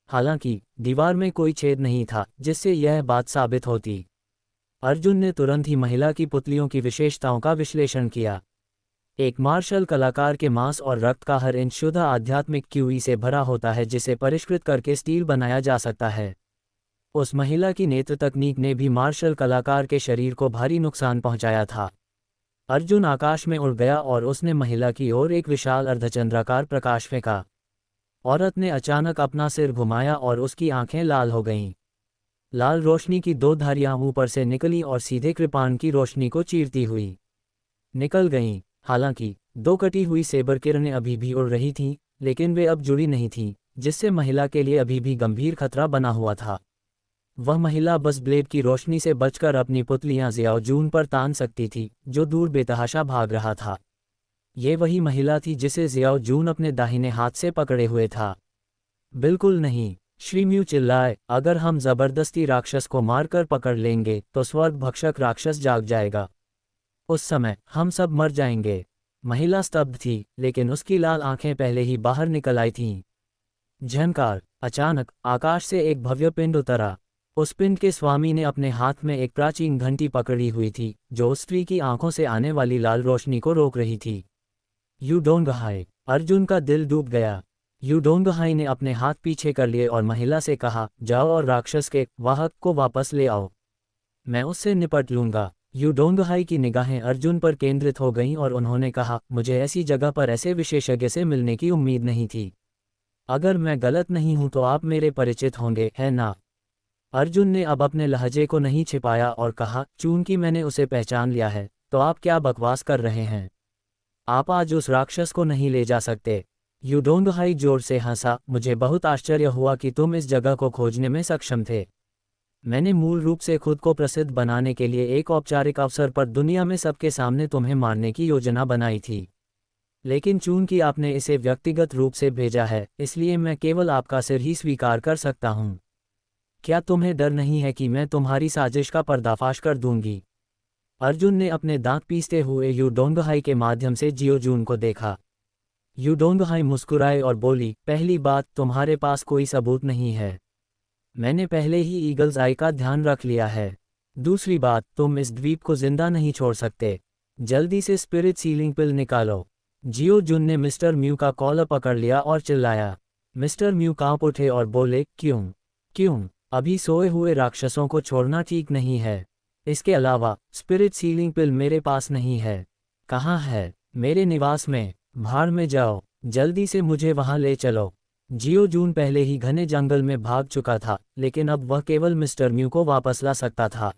Speaker 1: हालांकि दीवार में कोई छेद नहीं था जिससे यह बात साबित होती। अर्जुन ने तुरंत ही महिला की पुतलियों की विशेषताओं का विश्लेषण किया। एक मार्शल कलाकार के मांस और रक्त का हर इंच शुद्ध आध्यात्मिक क्यूई से भरा होता है, जिसे परिष्कृत करके स्टील बनाया जा सकता है। उस महिला की नेत्र तकनीक ने भी मार्शल कलाकार के शरीर को भारी नुकसान पहुंचाया था। अर्जुन आकाश में उड़ गया और उसने महिला की ओर एक विशाल अर्धचंद्राकार प्रकाश फेंका। औरत ने अचानक अपना सिर घुमाया और उसकी आंखें लाल हो गईं। लाल रोशनी की दो धारियां ऊपर से निकलीं और सीधे कृपाण की रोशनी को चीरती हुई निकल गईं। हालांकि दो कटी हुई सेबर किरणें अभी भी उड़ रही थीं, लेकिन वे अब जुड़ी नहीं थीं, जिससे महिला के लिए अभी भी गंभीर खतरा बना हुआ था। वह महिला बस ब्लेड की रोशनी से बचकर अपनी पुतलियां जियाओ जून पर तान सकती थी, जो दूर बेतहाशा भाग रहा था। ये वही महिला थी जिसे जियाओ जून अपने दाहिने हाथ से पकड़े हुए था। बिल्कुल नहीं, श्री म्यू चिल्लाए, अगर हम जबरदस्ती राक्षस को मारकर पकड़ लेंगे तो स्वर्ग भक्षक राक्षस जाग जाएगा। उस समय हम सब मर जाएंगे। महिला स्तब्ध थी, लेकिन उसकी लाल आंखें पहले ही बाहर निकल आई थीं। झनकार। अचानक आकाश से एक भव्य पिंड उतरा। उस पिंड के स्वामी ने अपने हाथ में एक प्राचीन घंटी पकड़ी हुई थी, जो उस स्त्री की आंखों से आने वाली लाल रोशनी को रोक रही थी। यू डोंगहाई। अर्जुन का दिल डूब गया। यू डोंगहाई ने अपने हाथ पीछे कर लिए और महिला से कहा, जाओ और राक्षस के वाहक को वापस ले आओ। मैं उससे निपट लूंगा। यू डोंगहाई की निगाहें अर्जुन पर केंद्रित हो गईं और उन्होंने कहा, मुझे ऐसी जगह पर ऐसे विशेषज्ञ से मिलने की उम्मीद नहीं थी। अगर मैं गलत नहीं हूं तो आप मेरे परिचित होंगे, है ना? अर्जुन ने अब अपने लहजे को नहीं छिपाया और कहा, चूंकि मैंने उसे पहचान लिया है, तो आप क्या बकवास कर रहे हैं? आप आज उस राक्षस को नहीं ले जा सकते। यू डोंगहाई जोर से हंसा, मुझे बहुत आश्चर्य हुआ कि तुम इस जगह को खोजने में सक्षम थे। मैंने मूल रूप से खुद को प्रसिद्ध बनाने के लिए एक औपचारिक अवसर पर दुनिया में सबके सामने तुम्हें मारने की योजना बनाई थी। लेकिन चूंकि आपने इसे व्यक्तिगत रूप से भेजा है, इसलिए मैं केवल आपका सिर ही स्वीकार कर सकता हूँ। क्या तुम्हें डर नहीं है कि मैं तुम्हारी साजिश का पर्दाफाश कर दूंगी? अर्जुन ने अपने दांत पीसते हुए यू डोंगहाई के माध्यम से जियो जून को देखा। यू डोंगहाई मुस्कुराए और बोली, पहली बात, तुम्हारे पास कोई सबूत नहीं है। मैंने पहले ही ईगल्स आई का ध्यान रख लिया है। दूसरी बात, तुम इस द्वीप को जिंदा नहीं छोड़ सकते। जल्दी से स्पिरिट सीलिंग पिल निकालो। जियो जुन ने मिस्टर म्यू का कॉलर पकड़ लिया और चिल्लाया। मिस्टर म्यू कांप उठे और बोले, क्यों? क्यों? अभी सोए हुए राक्षसों को छोड़ना ठीक नहीं है। इसके अलावा स्पिरिट सीलिंग पिल मेरे पास नहीं है। कहाँ है? मेरे निवास में। भाड़ में जाओ, जल्दी से मुझे वहां ले चलो। जियो जून पहले ही घने जंगल में भाग चुका था, लेकिन अब वह केवल मिस्टर म्यू को वापस ला सकता था।